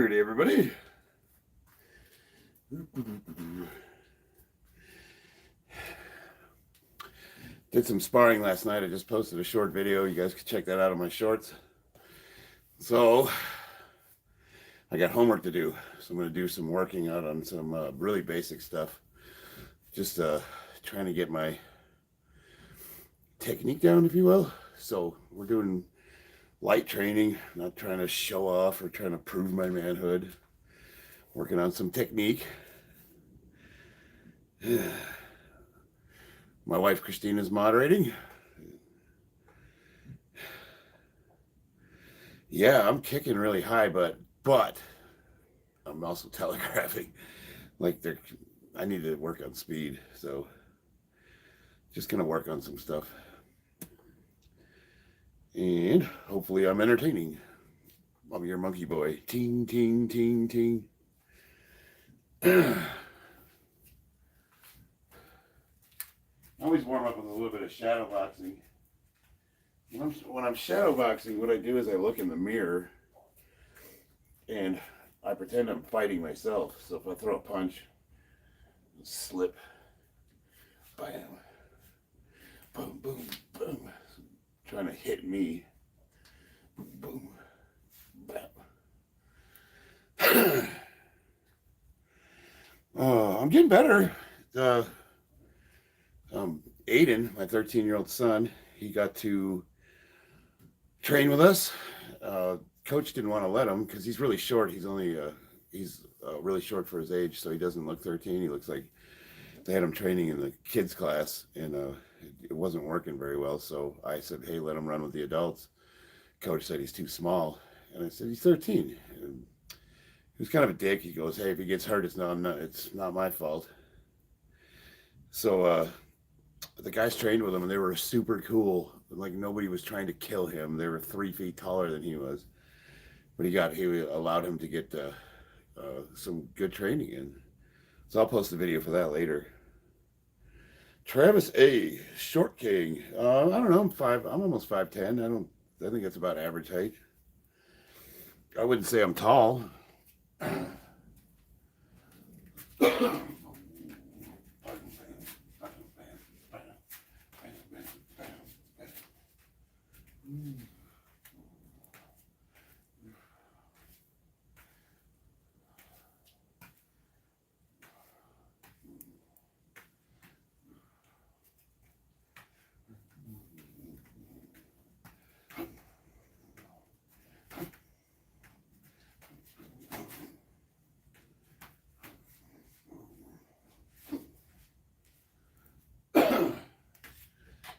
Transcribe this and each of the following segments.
Saturday, everybody. Did some sparring last night. I just posted a short video. You guys can check that out on my shorts. So I got homework to do. So I'm going to do some working out on some really basic stuff. Just trying to get my technique down, if you will. So we're doing light training, not trying to show off or trying to prove my manhood. Working on some technique. My wife Christina's moderating. Yeah, I'm kicking really high, but I'm also telegraphing. Like I need to work on speed, so just gonna work on some stuff. And hopefully I'm entertaining. I'm your monkey boy. Ting, ting, ting, ting. I always warm up with a little bit of shadow boxing. When I'm shadow boxing, what I do is I look in the mirror and I pretend I'm fighting myself. So if I throw a punch, slip, bam, boom, boom, boom, trying to hit me, boom, bam. I'm getting better. Aiden, my 13-year-old son, he got to train with us. Coach didn't want to let him because he's really short. He's really short for his age, so he doesn't look 13. He looks like they had him training in the kids class, and it wasn't working very well. So I said, hey, let him run with the adults. Coach said he's too small, and I said he's 13. And he was kind of a dick. He goes, hey, if he gets hurt, it's not my fault. So the guys trained with him, and they were super cool. Like nobody was trying to kill him. They were 3 feet taller than he was, but he allowed him to get some good training in. So I'll post a video for that later. Travis A, short king. I don't know. I'm almost 5'10". I think that's about average height. I wouldn't say I'm tall.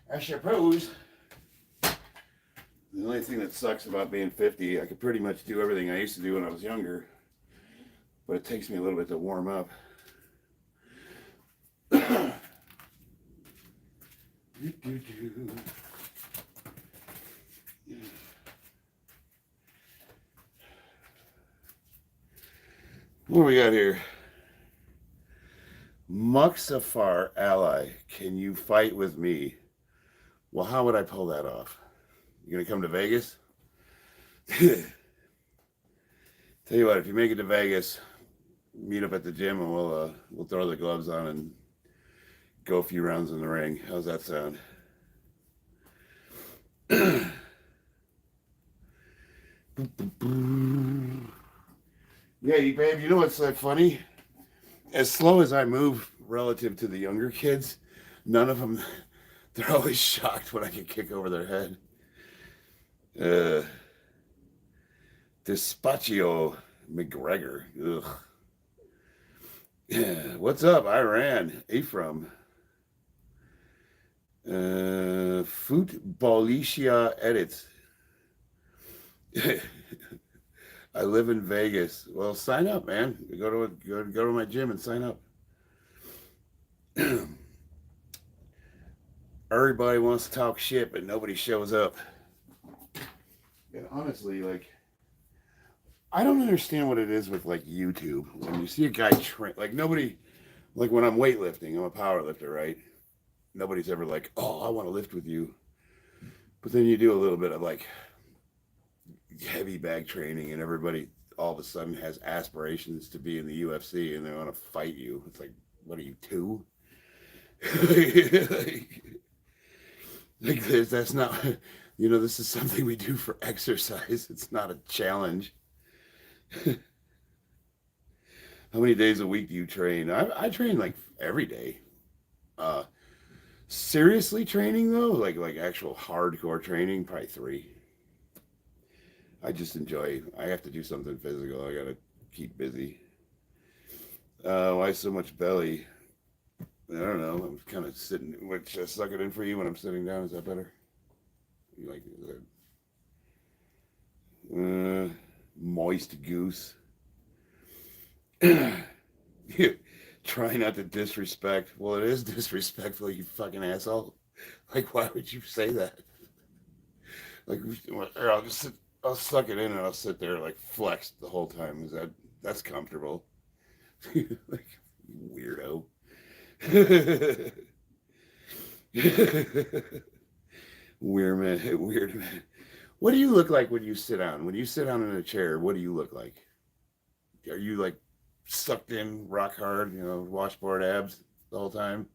I suppose the only thing that sucks about being 50, I could pretty much do everything I used to do when I was younger, but it takes me a little bit to warm up. What do we got here? Muxafar ally, can you fight with me? Well, how would I pull that off? You gonna come to Vegas? Tell you what, if you make it to Vegas, meet up at the gym and we'll throw the gloves on and go a few rounds in the ring. How's that sound? Yeah, babe, you know what's funny? As slow as I move relative to the younger kids, none of them, they're always shocked when I can kick over their head. Dispatchio McGregor. Ugh. Yeah, what's up, Iran? Ephraim. Footballicia edits. I live in Vegas. Well, sign up, man. Go to my gym and sign up. Everybody wants to talk shit, but nobody shows up. And honestly, like, I don't understand what it is with like YouTube. When you see a guy train, like nobody, like when I'm weightlifting, I'm a powerlifter, right? Nobody's ever like, oh, I want to lift with you. But then you do a little bit of like heavy bag training, and everybody, all of a sudden has aspirations to be in the UFC and they want to fight you. It's like, what are you, 2? Like this, that's not, this is something we do for exercise. It's not a challenge. How many days a week do you train? I train like every day. Uh, Seriously training though, like actual hardcore training, probably 3. I just enjoy. I have to do something physical. I gotta keep busy. Why so much belly? I don't know. I'm kind of sitting. Which suck it in for you when I'm sitting down. Is that better? You like that? Moist goose. Try not to disrespect. Well, it is disrespectful, you fucking asshole. Like, why would you say that? Like, I'll suck it in and I'll sit there like flexed the whole time. That's comfortable? Like, weirdo. Weird man. What do you look like when you sit down? When you sit down in a chair, what do you look like? Are you like sucked in, rock hard, washboard abs the whole time?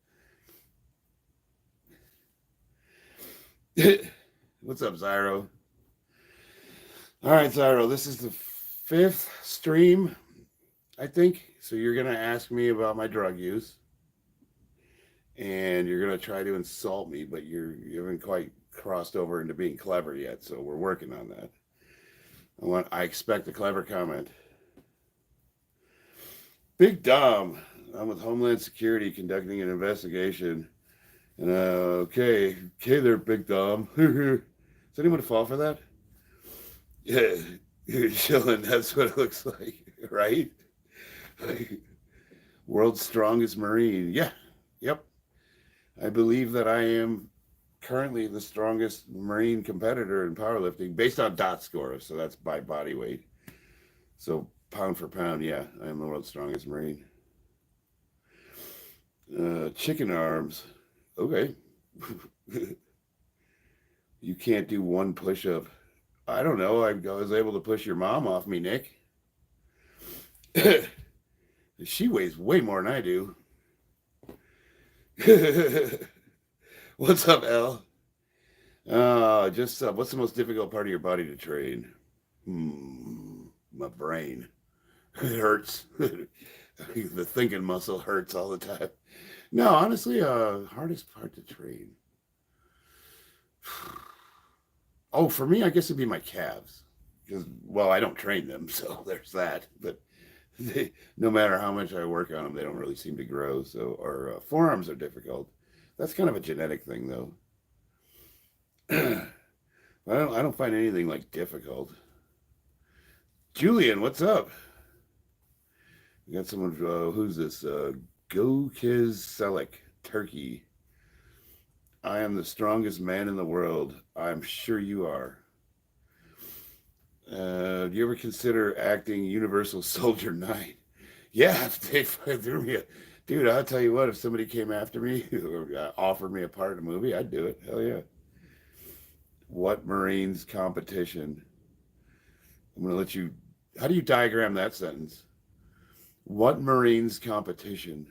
What's up, Zyro? All right, Zyro, this is the 5th stream, I think. So you're going to ask me about my drug use. And you're going to try to insult me, but you haven't quite crossed over into being clever yet. So we're working on that. I expect a clever comment. Big Dom, I'm with Homeland Security conducting an investigation. And okay there, Big Dom. Does anyone fall for that? Yeah, you're chilling. That's what it looks like, right? World's strongest Marine. Yeah, yep. I believe that I am currently the strongest Marine competitor in powerlifting based on dot score. So that's by body weight. So pound for pound, yeah, I am the world's strongest Marine. Chicken arms. Okay. You can't do one push-up. I don't know. I was able to push your mom off me, Nick. She weighs way more than I do. What's up, L? What's the most difficult part of your body to train? My brain. It hurts. The thinking muscle hurts all the time. No, honestly, hardest part to train. Oh, for me, I guess it'd be my calves. Because, well, I don't train them, so there's that. But no matter how much I work on them, they don't really seem to grow. So, or forearms are difficult. That's kind of a genetic thing, though. I don't find anything like difficult. Julian, what's up? We got someone. Who's this? Gokiz Selik, Turkey. I am the strongest man in the world. I'm sure you are. Do you ever consider acting Universal Soldier 9? Yeah, if they threw me dude, I'll tell you what, if somebody came after me or offered me a part in a movie, I'd do it. Hell yeah. What Marines competition? I'm going to let you, how do you diagram that sentence? What Marines competition?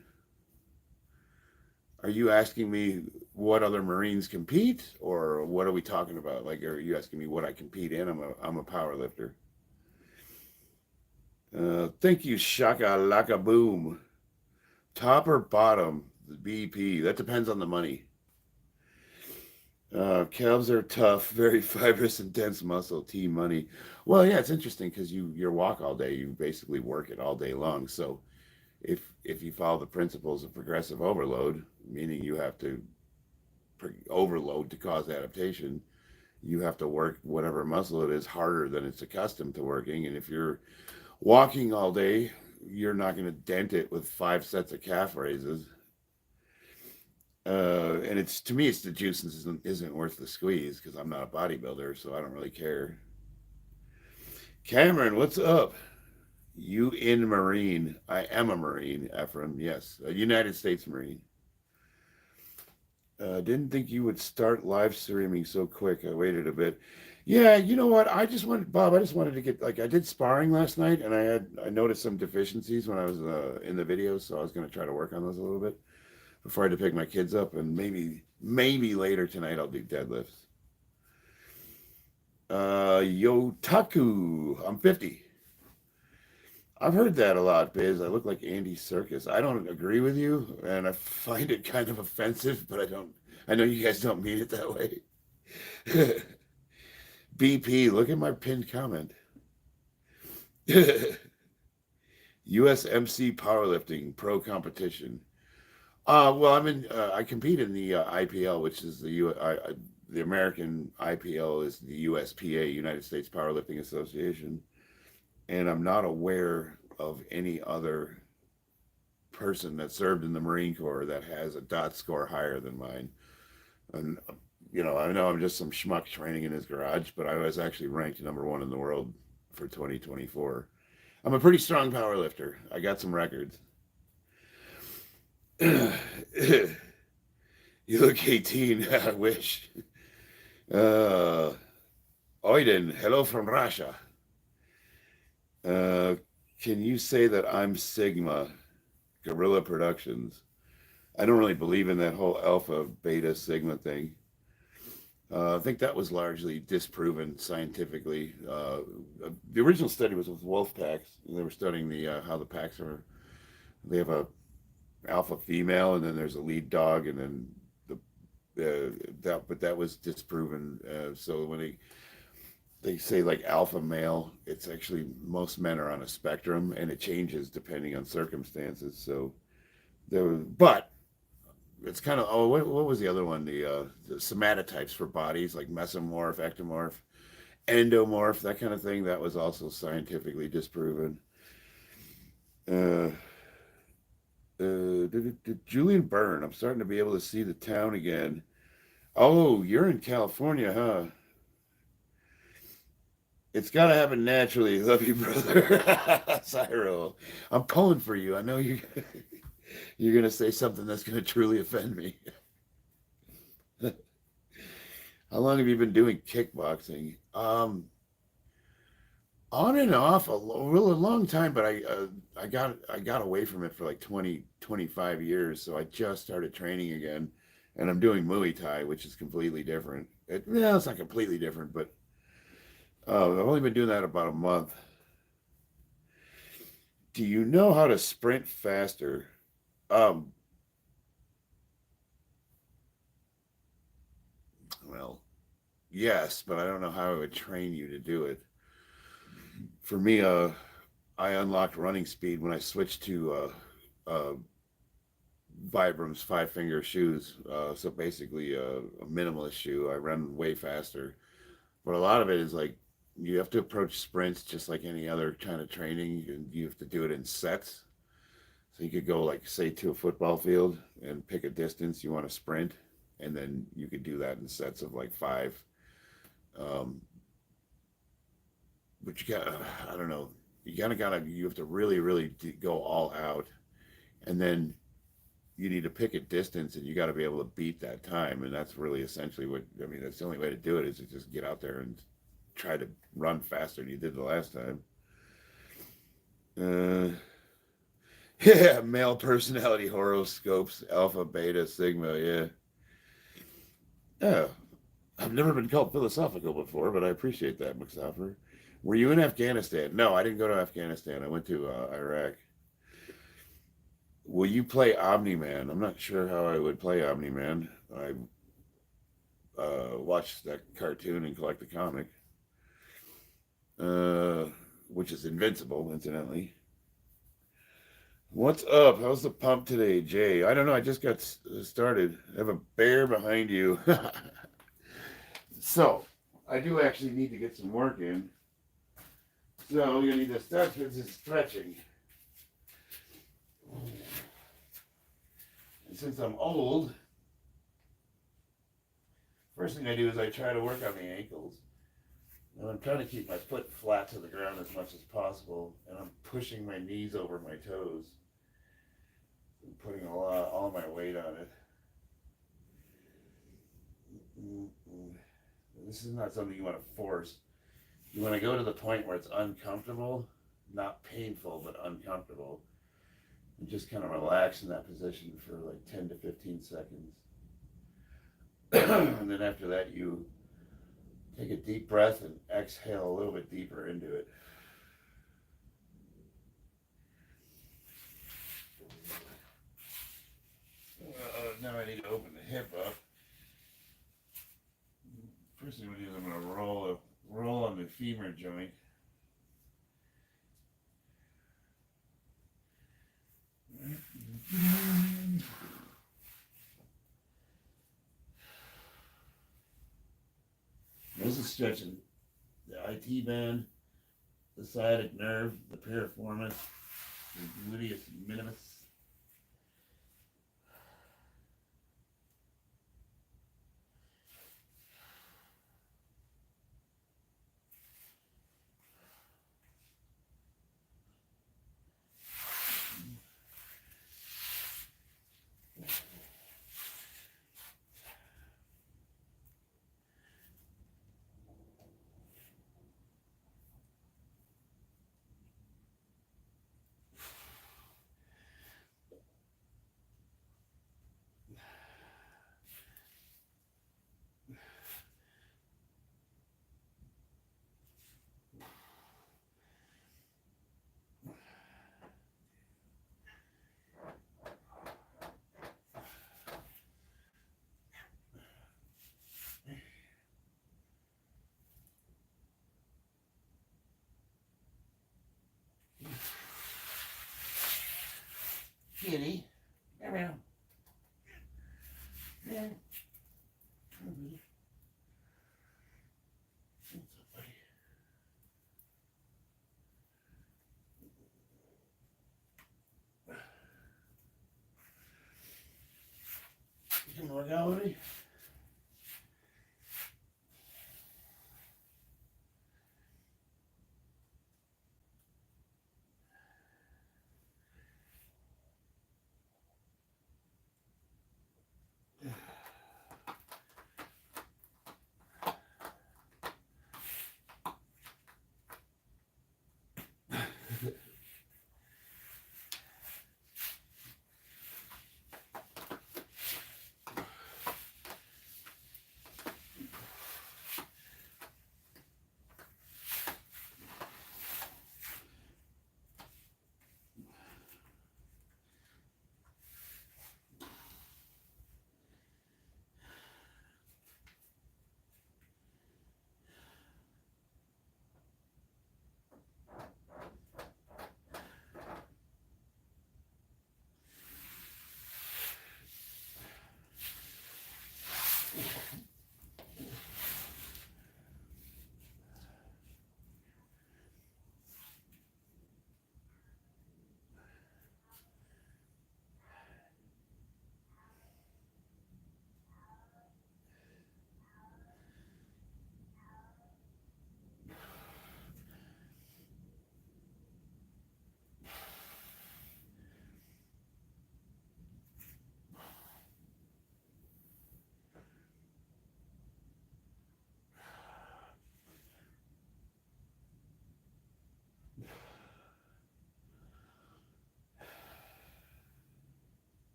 Are you asking me what other Marines compete, or what are we talking about? Like, are you asking me what I compete in? I'm a power lifter. Thank you, Shaka Laka Boom. Top or bottom? The BP. That depends on the money. Calves are tough, very fibrous and dense muscle. Team money. Well, yeah, it's interesting because you walk all day. You basically work it all day long. So if you follow the principles of progressive overload, meaning you have to overload to cause adaptation, you have to work whatever muscle it is harder than it's accustomed to working. And if you're walking all day, you're not going to dent it with 5 sets of calf raises. And it's, to me, it's the juice isn't worth the squeeze because I'm not a bodybuilder, so I don't really care. Cameron, what's up? You in Marine? I am a Marine, Ephraim. Yes, a United States Marine. Didn't think you would start live streaming so quick. I waited a bit. Yeah, you know what? I just wanted, Bob, I just wanted to get, like, I did sparring last night and I noticed some deficiencies when I was in the videos. So I was going to try to work on those a little bit before I had to pick my kids up. And maybe later tonight I'll do deadlifts. Yotaku, I'm 50. I've heard that a lot, Biz. I look like Andy Serkis. I don't agree with you, and I find it kind of offensive, but I don't. I know you guys don't mean it that way. BP, look at my pinned comment. USMC Powerlifting Pro Competition. Well, I compete in the IPL, which is the American IPL is the USPA, United States Powerlifting Association, and I'm not aware of any other person that served in the Marine Corps that has a dot score higher than mine. And I know I'm just some schmuck training in his garage, but I was actually ranked #1 in the world for 2024. I'm a pretty strong power lifter. I got some records. You look 18. I wish. Uh, Oiden, hello from Russia. Uh, can you say that I'm Sigma, Guerrilla Productions? I don't really believe in that whole alpha, beta, sigma thing. I think that was largely disproven scientifically. The original study was with wolf packs. They were studying the how the packs are. They have a alpha female, and then there's a lead dog, and then but that was disproven. So when they say like alpha male, it's actually most men are on a spectrum, and it changes depending on circumstances. So but it's kind of what was the other one? The somatotypes for bodies like mesomorph, ectomorph, endomorph, that kind of thing. That was also scientifically disproven. Uh, Julian Byrne, I'm starting to be able to see the town again. Oh, you're in California, huh? It's got to happen naturally. Love you, brother. Cyro, I'm pulling for you. I know you're gonna say something that's gonna truly offend me. How long have you been doing kickboxing? On and off really long time, but I got away from it for like 20, 25 years. So I just started training again, and I'm doing Muay Thai, which is completely different. It's not completely different, but I've only been doing that about a month. Do you know how to sprint faster? Um, well, yes, but I don't know how I would train you to do it. For me, I unlocked running speed when I switched to Vibram's 5 finger shoes. So basically, a minimalist shoe. I run way faster, but a lot of it is like you have to approach sprints just like any other kind of training. You have to do it in sets. So you could go like say to a football field and pick a distance you want to sprint, and then you could do that in sets of like five. Um, but you got I don't know. You have to really go all out, and then you need to pick a distance, and you got to be able to beat that time, and that's really essentially what I mean. That's the only way to do it is to just get out there and try to run faster than you did the last time. Uh, yeah, male personality horoscopes, alpha, beta, sigma. Yeah, yeah. I've never been called philosophical before, but I appreciate that, McSoffer. Were you in Afghanistan? No, I didn't go to Afghanistan. I went to Iraq. Will you play Omni Man? I'm not sure how I would play Omni Man. I watched that cartoon and collect the comic, uh, which is Invincible, incidentally. What's up? How's the pump today, Jay? I don't know. I just got started. I have a bear behind you. So, I do actually need to get some work in. So, you need to start with this stretching. And since I'm old, first thing I do is I try to work on the ankles. And I'm trying to keep my foot flat to the ground as much as possible. And I'm pushing my knees over my toes. I'm putting all my weight on it. this is not something you want to force. You want to go to the point where it's uncomfortable, not painful, but uncomfortable. And just kind of relax in that position for like 10 to 15 seconds. And then after that, you take a deep breath and exhale a little bit deeper into it. Now I need to open the hip up. First thing I'm going to do is I'm going to roll on the femur joint. This is stretching the IT band, the sciatic nerve, the piriformis, the gluteus minimus. Kitty, come here. Yeah. Come on, buddy. What's up, buddy? You can work out with me?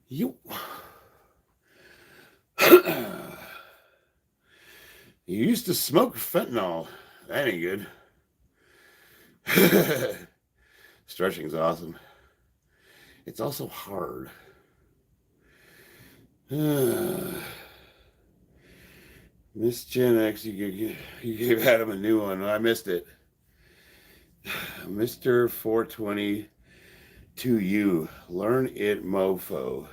You. You used to smoke fentanyl. That ain't good. Stretching's awesome. It's also hard. Miss Gen X, you gave Adam a new one. I missed it. Mr. 420 to you. Learn it, mofo.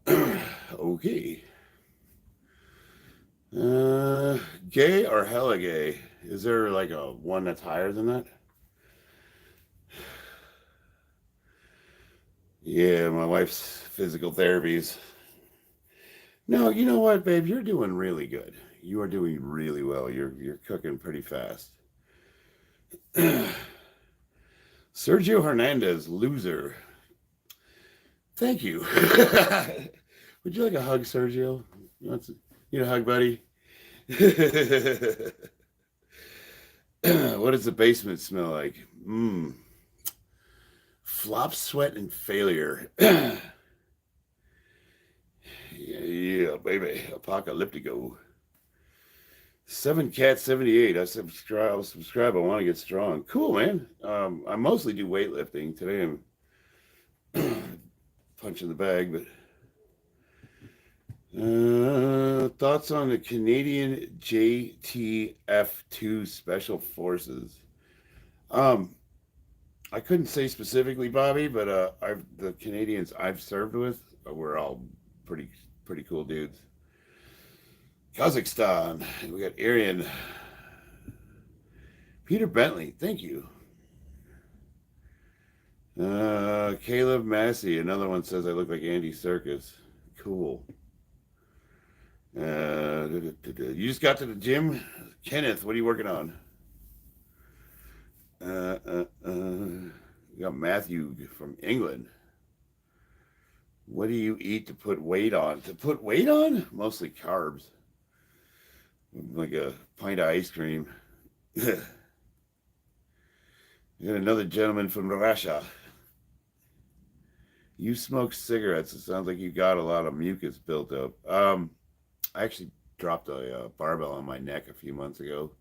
Okay. Gay or hella gay? Is there like a one that's higher than that? Yeah, my wife's physical therapies. No, you know what, babe? You're doing really good. You are doing really well. You're cooking pretty fast. Sergio Hernandez, loser. Thank you. Would you like a hug, Sergio? You need a hug, buddy? What does the basement smell like? Flop, sweat, and failure. Yeah, baby. Apocalyptico. 7Cat78. I subscribe. I want to get strong. Cool, man. I mostly do weightlifting. Today I'm punching the bag, but thoughts on the Canadian JTF2 Special Forces. I couldn't say specifically, Bobby, but the Canadians I've served with were all pretty cool dudes. Kazakhstan, we got Arian. Peter Bentley, thank you. Caleb Massey, another one says I look like Andy Serkis. Cool. You just got to the gym? Kenneth, what are you working on? We got Matthew from England. What do you eat to put weight on? To put weight on? Mostly carbs. Like a pint of ice cream. We got another gentleman from Russia. You smoke cigarettes. It sounds like you got a lot of mucus built up. I actually dropped a barbell on my neck a few months ago.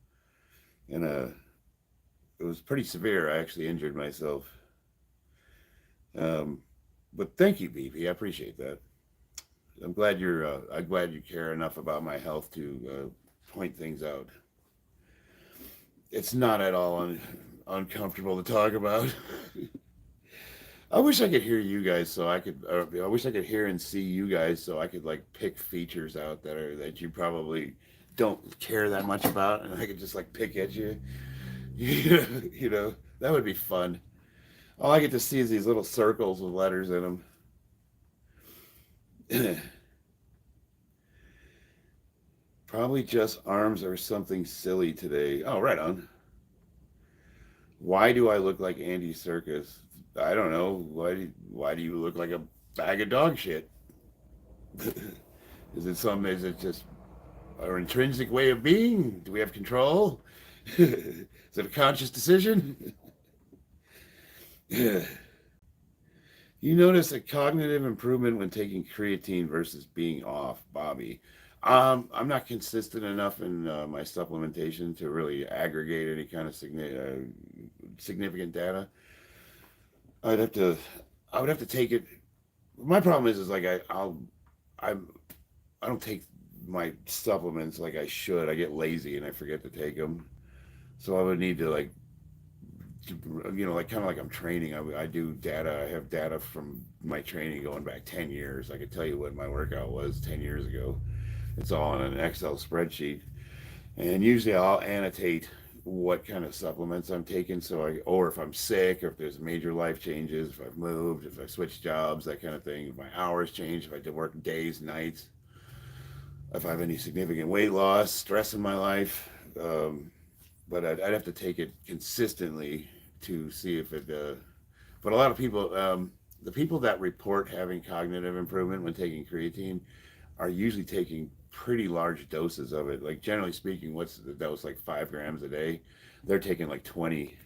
And it was pretty severe. I actually injured myself. But thank you, BP. I appreciate that. I'm glad you care enough about my health to point things out. It's not at all uncomfortable to talk about. I wish I could hear you guys so I could. I wish I could hear and see you guys so I could like pick features out that you probably don't care that much about, and I could just like pick at you. You know, that would be fun. All I get to see is these little circles with letters in them. Probably just arms or something silly today. Oh, right on. Why do I look like Andy Serkis? I don't know. Why do you look like a bag of dog shit? Is it just our intrinsic way of being? Do we have control? Is it a conscious decision? You notice a cognitive improvement when taking creatine versus being off, Bobby. I'm not consistent enough in my supplementation to really aggregate any kind of significant data. I would have to take it. My problem is like I don't take my supplements like I should. I get lazy and I forget to take them. So I would need to like, like kind of like I'm training. I do data. I have data from my training going back 10 years. I could tell you what my workout was 10 years ago. It's all in an Excel spreadsheet. And usually I'll annotate what kind of supplements I'm taking. Or if I'm sick, or if there's major life changes, if I've moved, if I switched jobs, that kind of thing. If my hours change, if I did work days, nights, if I have any significant weight loss, stress in my life. But I'd have to take it consistently to see if it. But a lot of people, the people that report having cognitive improvement when taking creatine, are usually taking pretty large doses of it. Like generally speaking, what's the dose? Like 5 grams a day. They're taking like 20.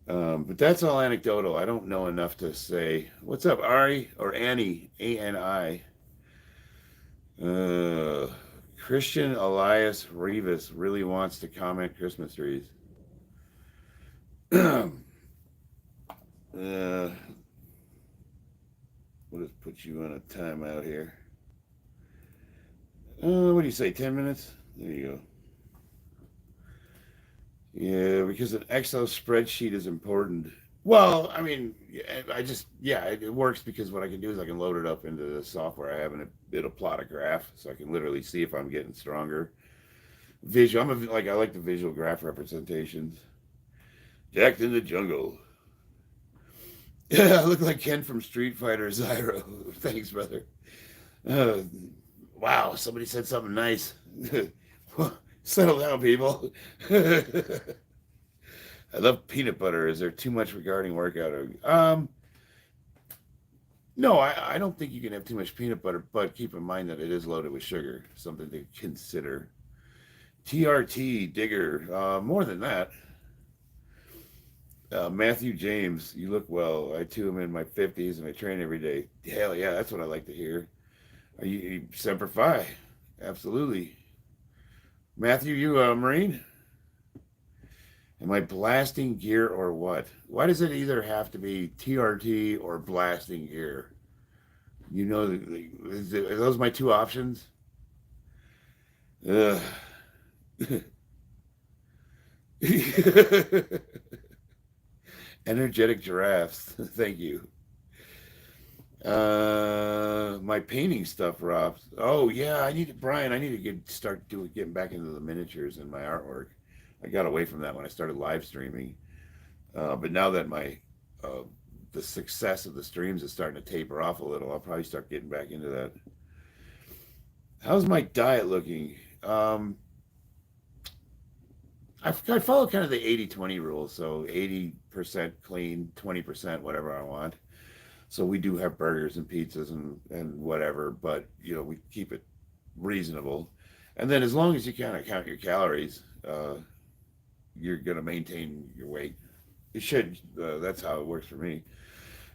But that's all anecdotal. I don't know enough to say. What's up, Ari or Annie? ANI. Christian Elias Rivas really wants to comment Christmas trees. We'll just put you on a timeout here. What do you say, 10 minutes? There you go. Yeah, because an Excel spreadsheet is important. Well, I mean, it works because what I can do is I can load it up into the software I have and it'll plot a graph so I can literally see if I'm getting stronger. Visual, I like the visual graph representations. Jacked in the jungle. Yeah, I look like Ken from Street Fighter Zyro. Thanks, brother. Uh, wow, somebody said something nice. Settle down, people. I love peanut butter. Is there too much regarding workout? No, I don't think you can have too much peanut butter, but keep in mind that it is loaded with sugar. Something to consider. TRT Digger. More than that. Matthew James, you look well. I too am in my 50s and I train every day. Hell yeah, that's what I like to hear. Are you Semper Fi? Absolutely. Matthew, you a Marine? Am I blasting gear or what? Why does it either have to be TRT or blasting gear? You know, are those my two options? Ugh. Energetic giraffes. Thank you. My painting stuff, Rob. Oh yeah, Brian. I need to getting back into the miniatures and my artwork. I got away from that when I started live streaming. But now that the success of the streams is starting to taper off a little, I'll probably start getting back into that. How's my diet looking? I follow kind of the 80-20 rule. So 80% clean, 20% whatever I want. So we do have burgers and pizzas and whatever, but we keep it reasonable. And then as long as you kind of count your calories, you're going to maintain your weight. It should. That's how it works for me.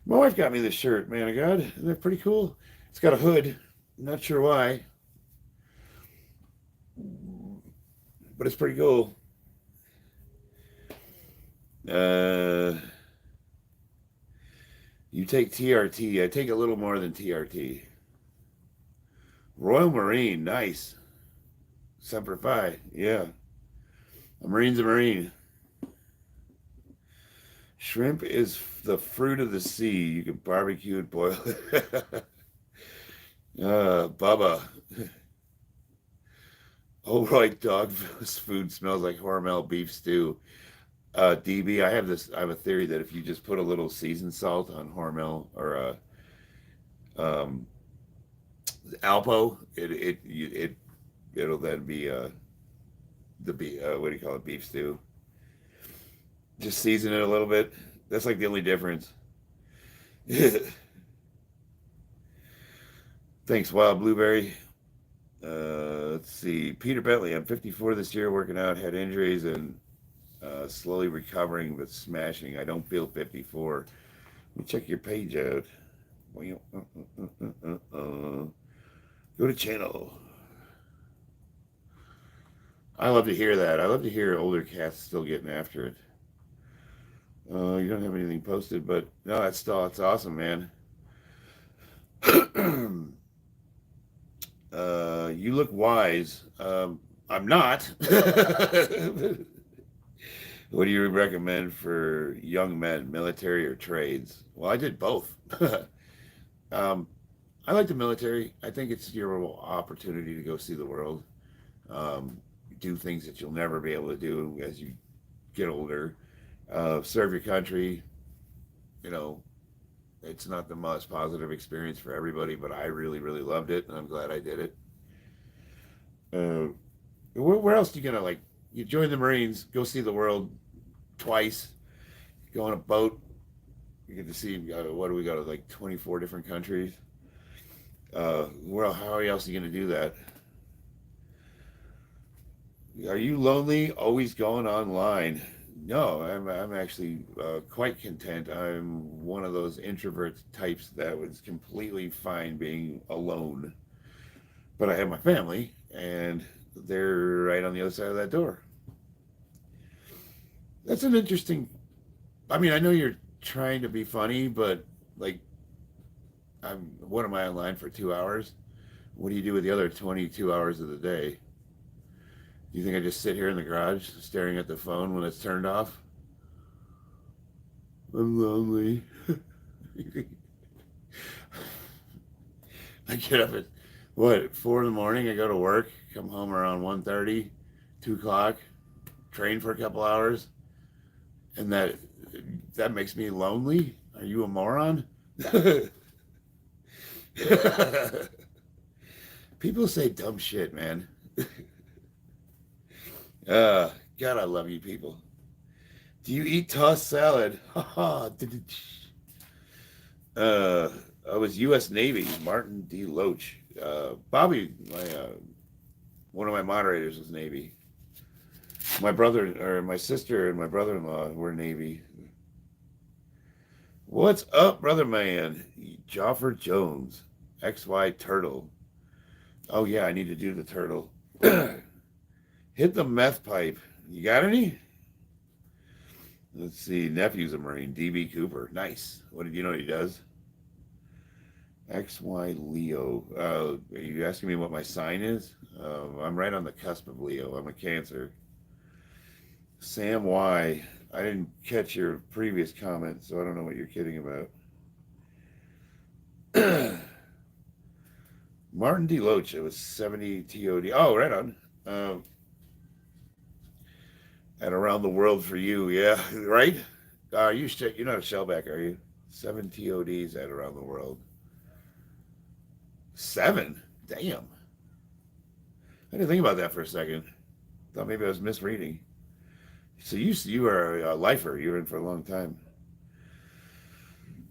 My wife got me this shirt, man of God. Isn't that pretty cool? It's got a hood. I'm not sure why, but it's pretty cool. You take TRT. I take a little more than TRT. Royal Marine, nice. Semper Fi, yeah. A Marine's a Marine. Shrimp is the fruit of the sea. You can barbecue and boil it. Bubba. Oh, right, dog food smells like Hormel beef stew. DB, I have a theory that if you just put a little seasoned salt on Hormel or Alpo, it'll then be what do you call it, beef stew. Just season it a little bit. That's like the only difference. Thanks, Wild Blueberry. Let's see. Peter Bentley, I'm 54 this year, working out, had injuries, and slowly recovering but smashing. I don't feel 54. Let me check your page out. Go to channel. I love to hear that. I love to hear older cats still getting after it. You don't have anything posted, but no, that's awesome, man. You look wise. I'm not. What do you recommend for young men, military or trades? Well, I did both. I like the military. I think it's your opportunity to go see the world, do things that you'll never be able to do as you get older. Serve your country. It's not the most positive experience for everybody, but I really, really loved it, and I'm glad I did it. Where else do you gonna you join the Marines, go see the world twice, go on a boat, you get to see what do we go to 24 different countries. Well, how else are you gonna do that? Are you lonely, always going online? No, I'm actually quite content. I'm one of those introvert types that was completely fine being alone. but I have my family, and they're right on the other side of that door. That's an interesting. I mean, I know you're trying to be funny, but like, what am I online for 2 hours? What do you do with the other 22 hours of the day? Do you think I just sit here in the garage staring at the phone when it's turned off? I'm lonely. I get up at what, 4 in the morning? I go to work, come home around 1:30, 2 o'clock, train for a couple hours, and that makes me lonely. Are you a moron? People say dumb shit, man. God, I love you people. Do you eat tossed salad? uh, I was U.S. Navy, Martin D. Loach. Bobby, one of my moderators was Navy. My brother, or my sister and my brother-in-law were Navy. What's up, brother man? Joffer Jones, XY Turtle. Oh yeah, I need to do the turtle. Hit the meth pipe. You got any? Let's see. Nephew's a Marine. DB Cooper. Nice. What did you know what he does? XY Leo. Are you asking me what my sign is? I'm right on the cusp of Leo. I'm a Cancer. Sam Y. I didn't catch your previous comment, so I don't know what you're kidding about. Martin D. Loach. It was 70 TOD. Oh, right on. And around the world for you, yeah, right? You're not a shellback, are you? 7 TODs at around the world. 7? Damn. I didn't think about that for a second. Thought maybe I was misreading. So you are a lifer. You were in for a long time.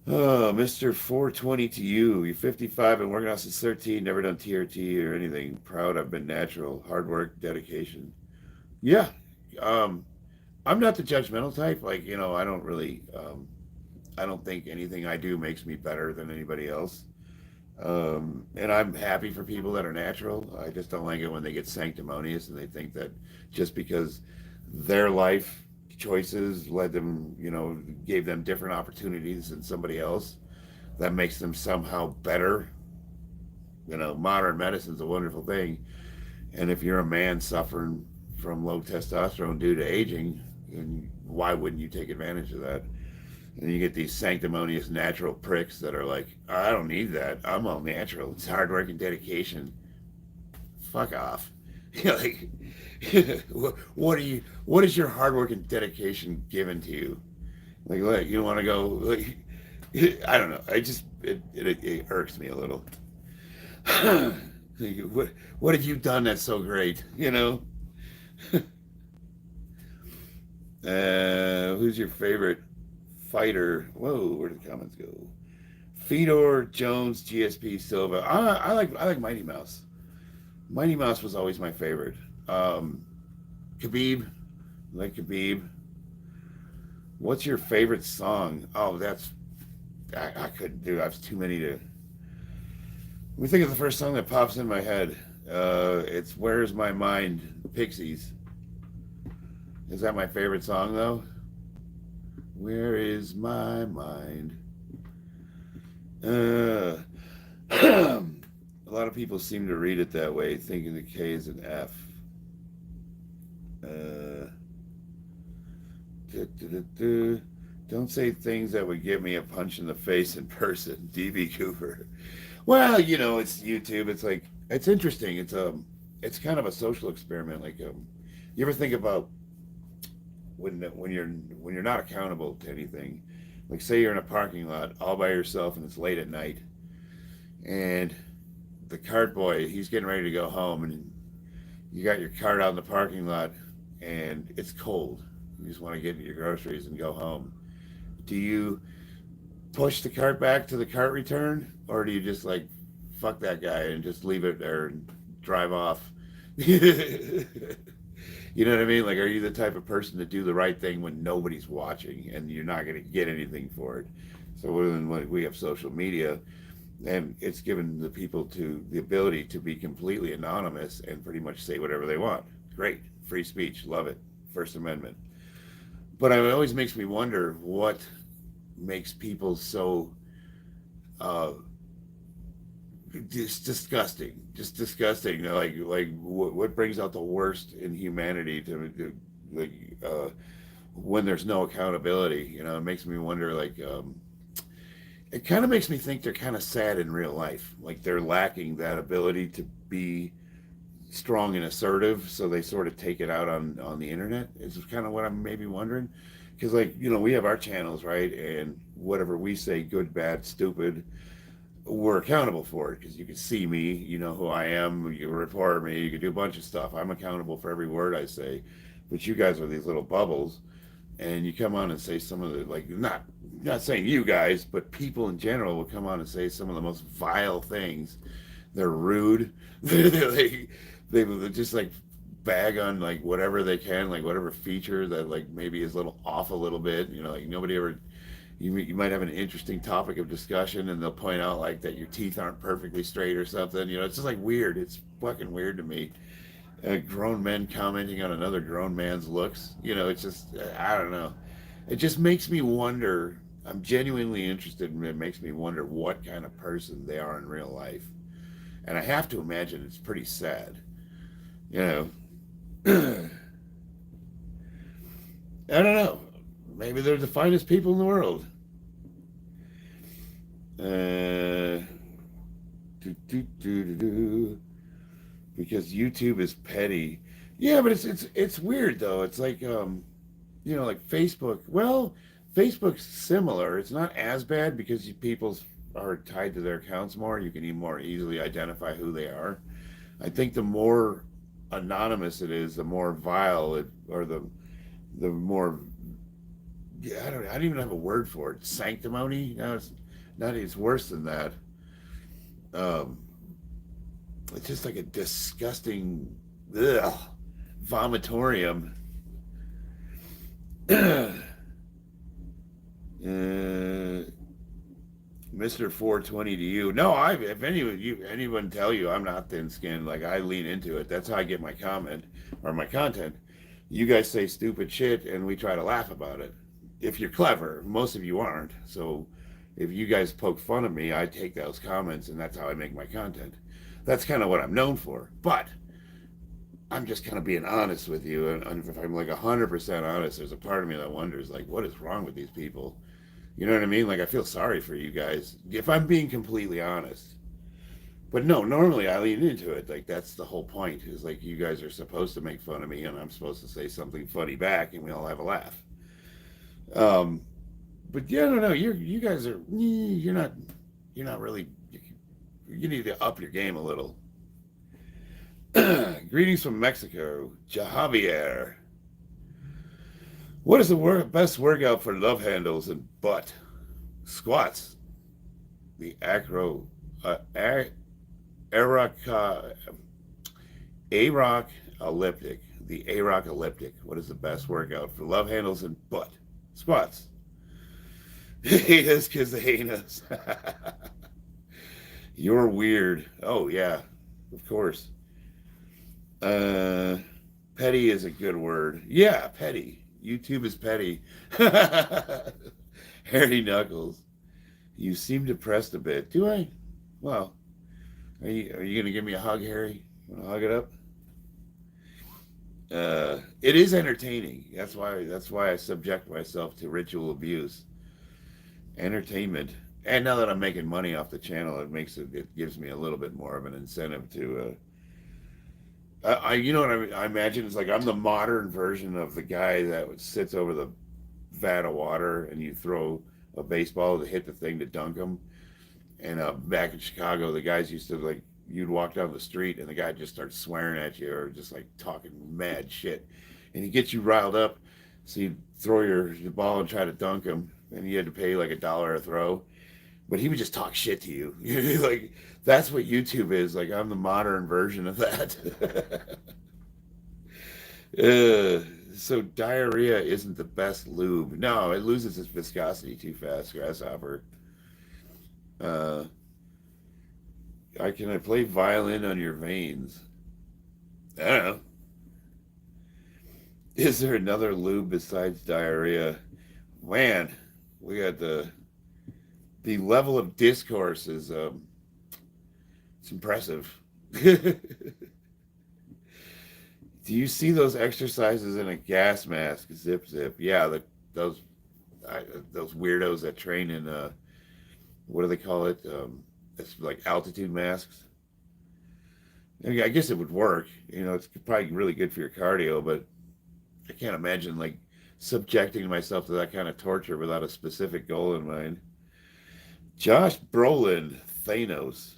Oh, Mr. 420 to you. You're 55 and working out since 13. Never done TRT or anything. Proud I've been natural. Hard work, dedication. Yeah. I'm not the judgmental type. Like, I don't really, I don't think anything I do makes me better than anybody else. And I'm happy for people that are natural. I just don't like it when they get sanctimonious and they think that just because their life choices led them, gave them different opportunities than somebody else, that makes them somehow better. Modern medicine's a wonderful thing. And if you're a man suffering from low testosterone due to aging, and why wouldn't you take advantage of that? And you get these sanctimonious natural pricks that are like, I don't need that. I'm all natural. It's hard work and dedication. Fuck off. Like, what is your hard work and dedication given to you? Like you want to go, like, I don't know. It irks me a little. What have you done that's so great? Who's your favorite fighter? Whoa, where did the comments go? Fedor, Jones, GSP, Silva. I like Mighty Mouse. Mighty Mouse was always my favorite. Khabib, like Khabib. What's your favorite song? Oh, I couldn't do. I have too many to. Let me think of the first song that pops in my head. It's "Where's My Mind," Pixies. Is that my favorite song though? Where is my mind? A lot of people seem to read it that way, thinking the K is an F. Don't say things that would give me a punch in the face in person. DB Cooper. Well, it's YouTube. It's like, it's interesting. It's kind of a social experiment. Like, you ever think about when you're not accountable to anything? Like, say you're in a parking lot all by yourself and it's late at night, and the cart boy, he's getting ready to go home, and you got your cart out in the parking lot and it's cold. You just want to get your groceries and go home. Do you push the cart back to the cart return, or do you just like fuck that guy and just leave it there and drive off? You know what I mean? Like, are you the type of person to do the right thing when nobody's watching and you're not going to get anything for it? So when we have social media, And it's given the people to the ability to be completely anonymous and pretty much say whatever they want. Great, free speech, love it, First Amendment. But it always makes me wonder what makes people so uh, just disgusting. Like what brings out the worst in humanity to like when there's no accountability. It makes me wonder. It kind of makes me think they're kind of sad in real life. Like they're lacking that ability to be strong and assertive, so they sort of take it out on the internet. Is kind of what I'm maybe wondering. Because we have our channels, right? And whatever we say, good, bad, stupid, we're accountable for it because you can see me, you know who I am, you can report me, you can do a bunch of stuff. I'm accountable for every word I say. But you guys are these little bubbles, and you come on and say some of the not saying you guys, but people in general will come on and say some of the most vile things. They're rude. They just like bag on like whatever they can, like whatever feature that like maybe is a little off a little bit. Like nobody ever you might have an interesting topic of discussion and they'll point out like that your teeth aren't perfectly straight or something. It's just like weird. It's fucking weird to me. Grown men commenting on another grown man's looks. It's just, I don't know. It just makes me wonder. I'm genuinely interested, and it makes me wonder what kind of person they are in real life. And I have to imagine it's pretty sad. You know, I don't know. Maybe they're the finest people in the world. Because YouTube is petty. Yeah, but it's weird though. It's like like Facebook. Well, Facebook's similar. It's not as bad because people are tied to their accounts more. You can even more easily identify who they are. I think the more anonymous it is, the more vile it, or the more, yeah, I don't even have a word for it. Sanctimony? No, it's not. It's worse than that. Um, it's just like a disgusting, ugh, vomitorium. Mr. 420 to you. No, if anyone tell you I'm not thin skinned, like I lean into it. That's how I get my comment or my content. You guys say stupid shit and we try to laugh about it. If you're clever, most of you aren't. So if you guys poke fun of me, I take those comments and that's how I make my content. That's kind of what I'm known for. But I'm just kind of being honest with you. And if I'm like 100% honest, there's a part of me that wonders, like, what is wrong with these people? You know what I mean? Like, I feel sorry for you guys if I'm being completely honest. But no, normally I lean into it. Like, that's the whole point is like, you guys are supposed to make fun of me and I'm supposed to say something funny back and we all have a laugh. But yeah, I don't know. You guys are, you're not really, you need to up your game a little. Greetings from Mexico, Javier. What is the best workout for love handles and butt? Squats. The AROC, AROC elliptic. The AROC elliptic. What is the best workout for love handles and butt? Squats. Hate us because they hate us. You're weird. Oh yeah, of course. Petty is a good word. Yeah, petty. YouTube is petty. Hairy Knuckles. You seem depressed a bit. Do I? Well, are you gonna give me a hug, Harry? Want to hug it up? It is entertaining. That's why I subject myself to ritual abuse. Entertainment. And now that I'm making money off the channel, it gives me a little bit more of an incentive to you know what I imagine it's like I'm the modern version of the guy that sits over the vat of water and you throw a baseball to hit the thing to dunk them. And back in Chicago, the guys used to like you'd walk down the street and the guy just starts swearing at you or just like talking mad shit, and he gets you riled up. So you throw your ball and try to dunk him, and you had to pay like $1 a throw. But he would just talk shit to you. Like that's what YouTube is. Like I'm the modern version of that. So diarrhea isn't the best lube. No, it loses its viscosity too fast. Grasshopper. Uh, I play violin on your veins? I don't know. Is there another lube besides diarrhea? Man, we got the level of discourse is it's impressive. Do you see those exercises in a gas mask? Zip zip. Yeah, those those weirdos that train in what do they call it? It's like altitude masks. I guess it would work. You know, it's probably really good for your cardio, but I can't imagine like subjecting myself to that kind of torture without a specific goal in mind. Josh Brolin, Thanos.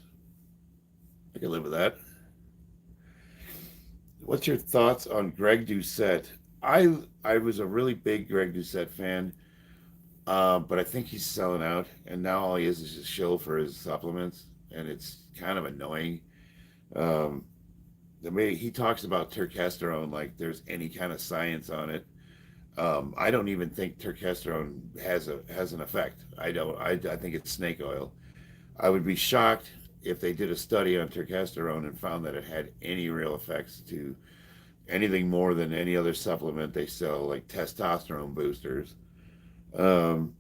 I can live with that. What's your thoughts on Greg Doucette? I was a really big Greg Doucette fan, but I think he's selling out, and now all he is a shill for his supplements, and it's kind of annoying. Um, the way he talks about testosterone like there's any kind of science on it. I don't even think testosterone has an effect. I don't. I think it's snake oil. I would be shocked if they did a study on testosterone and found that it had any real effects to anything more than any other supplement they sell, like testosterone boosters. Um,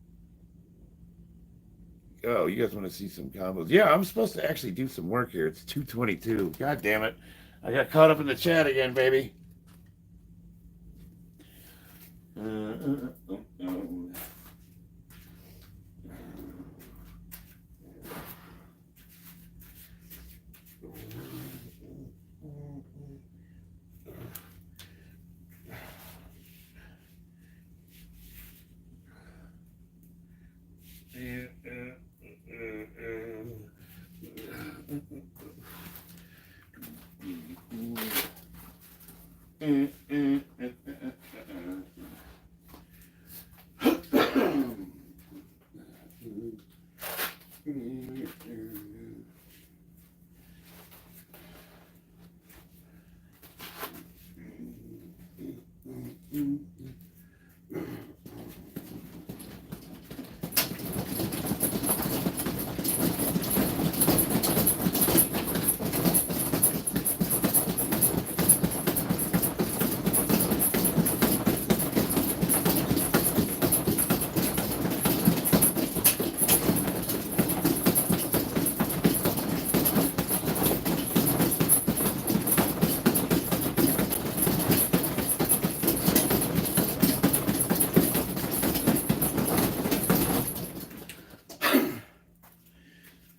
oh, you guys want to see some combos? Yeah, I'm supposed to actually do some work here. It's 2:22. God damn it! I got caught up in the chat again, baby. Uh, uh, uh, uh.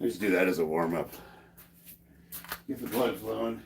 Let's do that as a warm up. Get the blood flowing.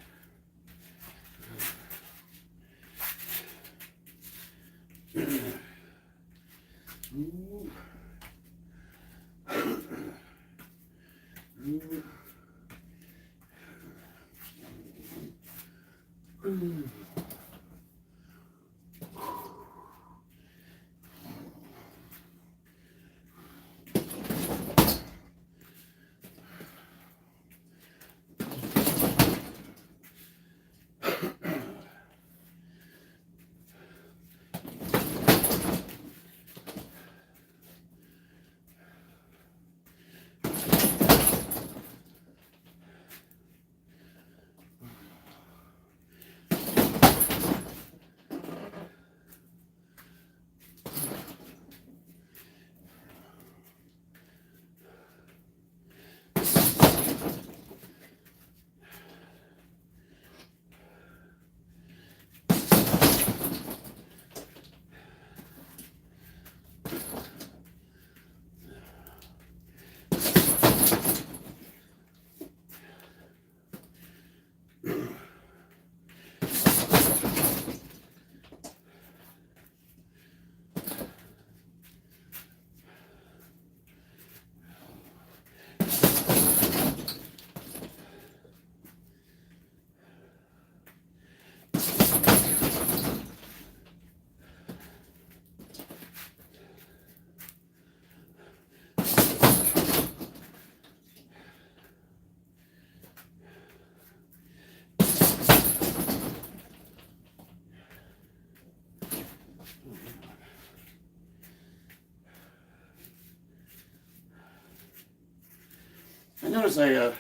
I notice I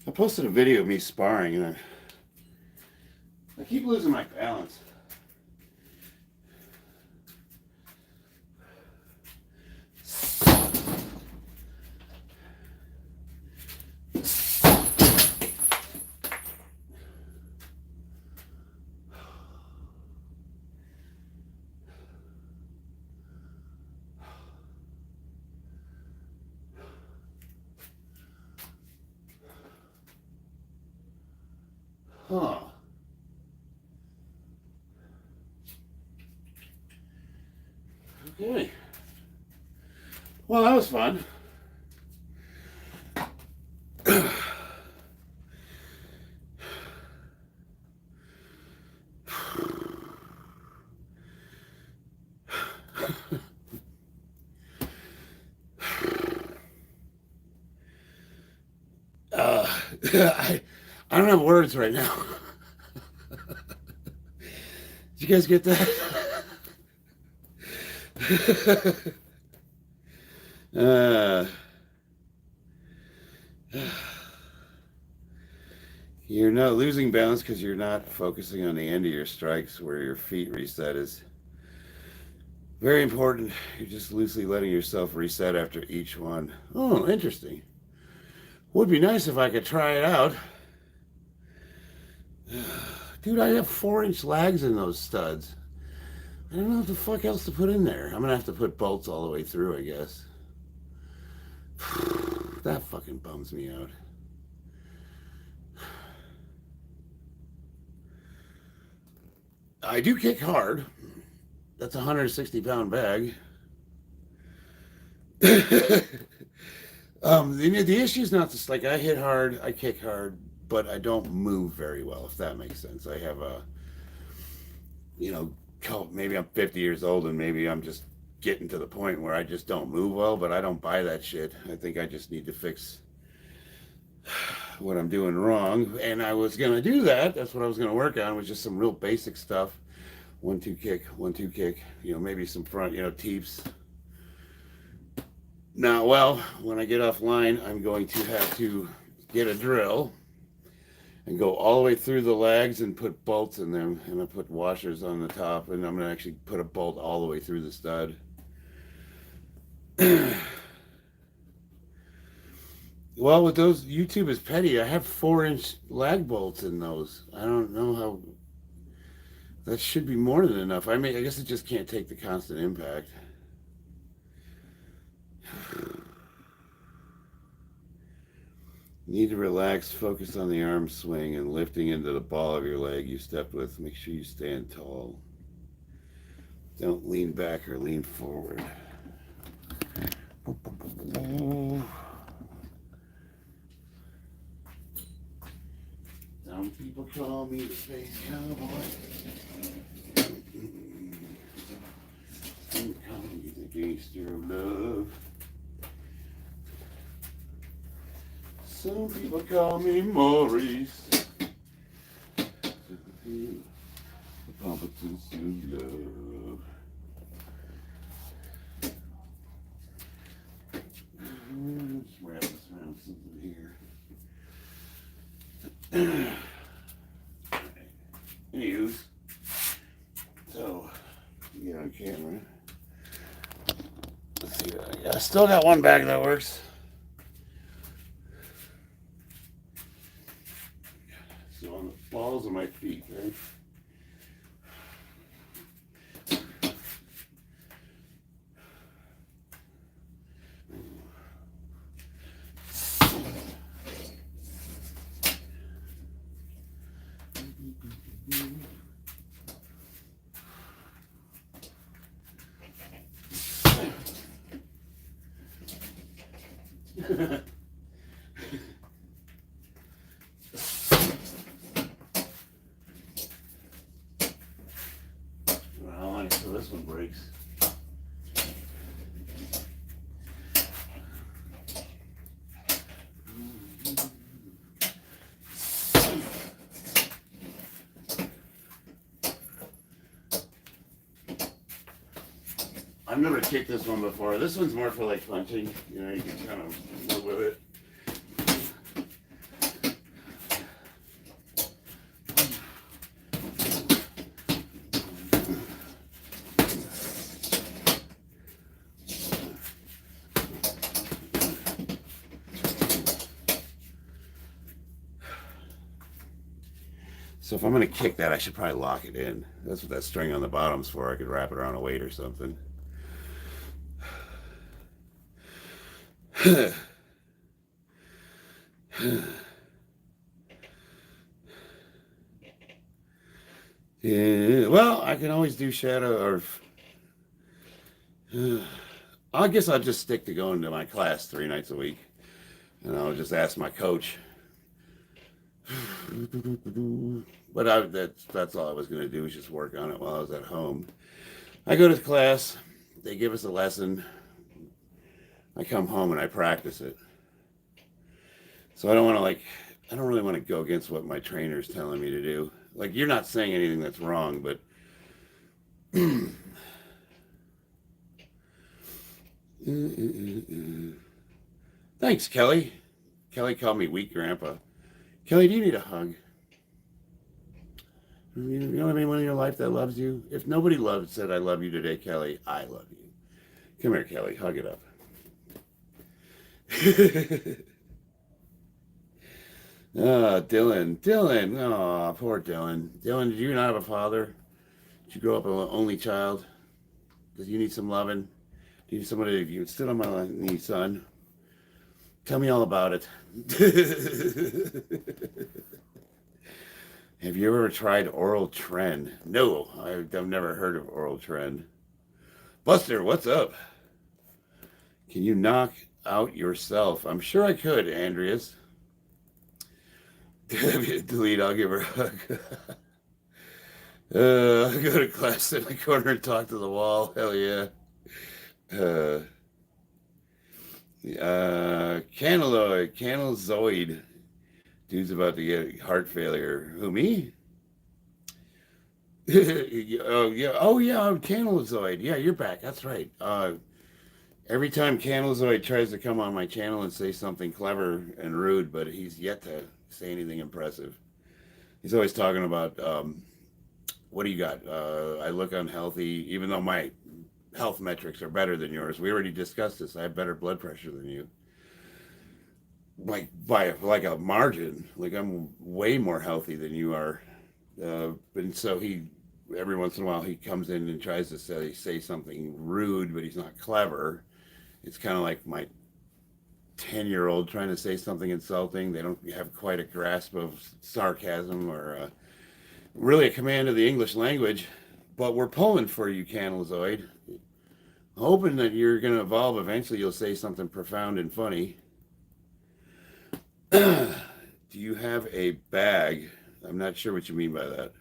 I posted a video of me sparring, and I keep losing my balance. Huh. Okay. Well, that was fun. I don't have words right now. Did you guys get that? You're not losing balance because you're not focusing on the end of your strikes where your feet reset is very important. You're just loosely letting yourself reset after each one. Oh, interesting. Would be nice if I could try it out. Dude, I have 4-inch lags in those studs. I don't know what the fuck else to put in there. I'm gonna have to put bolts all the way through, I guess. That fucking bums me out. I do kick hard. That's a 160-pound bag. The issue is not just like I hit hard, I kick hard, but I don't move very well, if that makes sense. I have a, maybe I'm 50 years old and maybe I'm just getting to the point where I just don't move well, but I don't buy that shit. I think I just need to fix what I'm doing wrong. And I was going to do that. That's what I was going to work on, was just some real basic stuff. 1-2 kick, 1-2 kick, maybe some front, teeps. Now, well, when I get offline, I'm going to have to get a drill and go all the way through the legs and put bolts in them, and I put washers on the top, and I'm going to actually put a bolt all the way through the stud. Well, with those, YouTube is petty. I have 4-inch lag bolts in those. I don't know how. That should be more than enough. I guess it just can't take the constant impact. Need to relax, focus on the arm swing and lifting into the ball of your leg you stepped with. Make sure you stand tall. Don't lean back or lean forward. Some people call me the space cowboy. Some call me the gangster of love. Some people call me Maurice. The competence of love. Let's wrap this around something here. Anywho, so get on camera. Let's see. I still got one bag that works. So on the balls of my feet, right? Well, so this one breaks. I've never kicked this one before. This one's more for like punching. You can kind of live with it. So if I'm gonna kick that, I should probably lock it in. That's what that string on the bottom's for. I could wrap it around a weight or something. Yeah, well, I can always do shadow or I guess I'll just stick to going to my class 3 nights a week. And I'll just ask my coach. But that's all I was going to do was just work on it while I was at home. I go to class, they give us a lesson. I come home and I practice it. So I don't really want to go against what my trainer's telling me to do. Like, you're not saying anything that's wrong, but thanks, Kelly. Kelly called me weak grandpa. Kelly, do you need a hug? You don't have anyone in your life that loves you? If nobody said I love you today, Kelly, I love you. Come here, Kelly. Hug it up. Dylan. Dylan. Oh, poor Dylan. Dylan, did you not have a father? Did you grow up an only child? Does you need some loving? Do you need somebody? If you sit on my knee, son, tell me all about it. Have you ever tried Oral Trend? No, I've never heard of Oral Trend. Buster, what's up? Can you knock out yourself? I'm sure I could, Andreas. Delete, I'll give her a hug. I go to class in the corner and talk to the wall. Hell yeah. Canalozoid. Dude's about to get heart failure. Who, me? Oh yeah, I'm Canalozoid. Yeah, you're back. That's right. Every time Canalozoid tries to come on my channel and say something clever and rude, but he's yet to say anything impressive. He's always talking about, what do you got? I look unhealthy, even though my health metrics are better than yours. We already discussed this. I have better blood pressure than you. Like by like a margin. Like I'm way more healthy than you are. And so every once in a while, he comes in and tries to say something rude, but he's not clever. It's kind of like my 10-year-old trying to say something insulting. They don't have quite a grasp of sarcasm or really a command of the English language. But we're pulling for you, Canalozoid. Hoping that you're going to evolve. Eventually, you'll say something profound and funny. Do you have a bag? I'm not sure what you mean by that.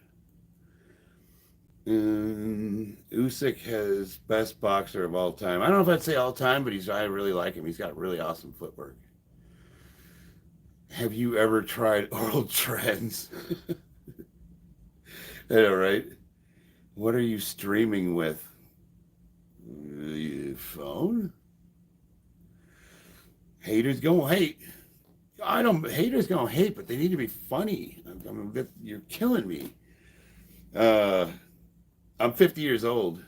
Usyk has best boxer of all time. I don't know if I'd say all time, but I really like him. He's got really awesome footwork. Have you ever tried Oral Trends? I know, right? What are you streaming with? The phone? Haters gonna hate. Haters gonna hate, but they need to be funny. I mean, you're killing me. I'm 50 years old.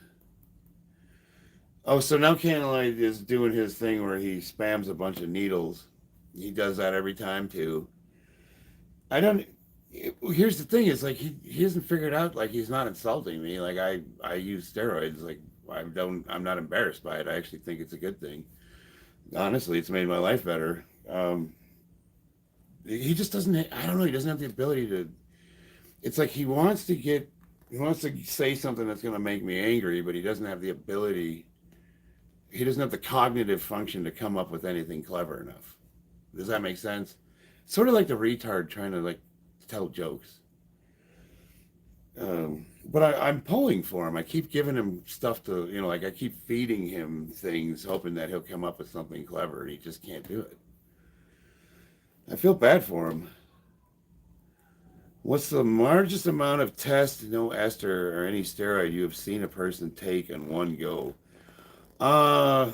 Oh, so now Candlelight is doing his thing where he spams a bunch of needles. He does that every time too. I don't. Here's the thing: is like he hasn't figured out. Like he's not insulting me. Like I use steroids. Like I'm not embarrassed by it. I actually think it's a good thing. Honestly, it's made my life better. He just doesn't. I don't know. He doesn't have the ability to. It's like he wants to say something that's going to make me angry, but he doesn't have the ability. He doesn't have the cognitive function to come up with anything clever enough. Does that make sense? Sort of like the retard trying to like tell jokes. But I'm pulling for him. I keep giving him stuff to, like I keep feeding him things, hoping that he'll come up with something clever, and he just can't do it. I feel bad for him. What's the largest amount of test, no ester, or any steroid you have seen a person take in one go? I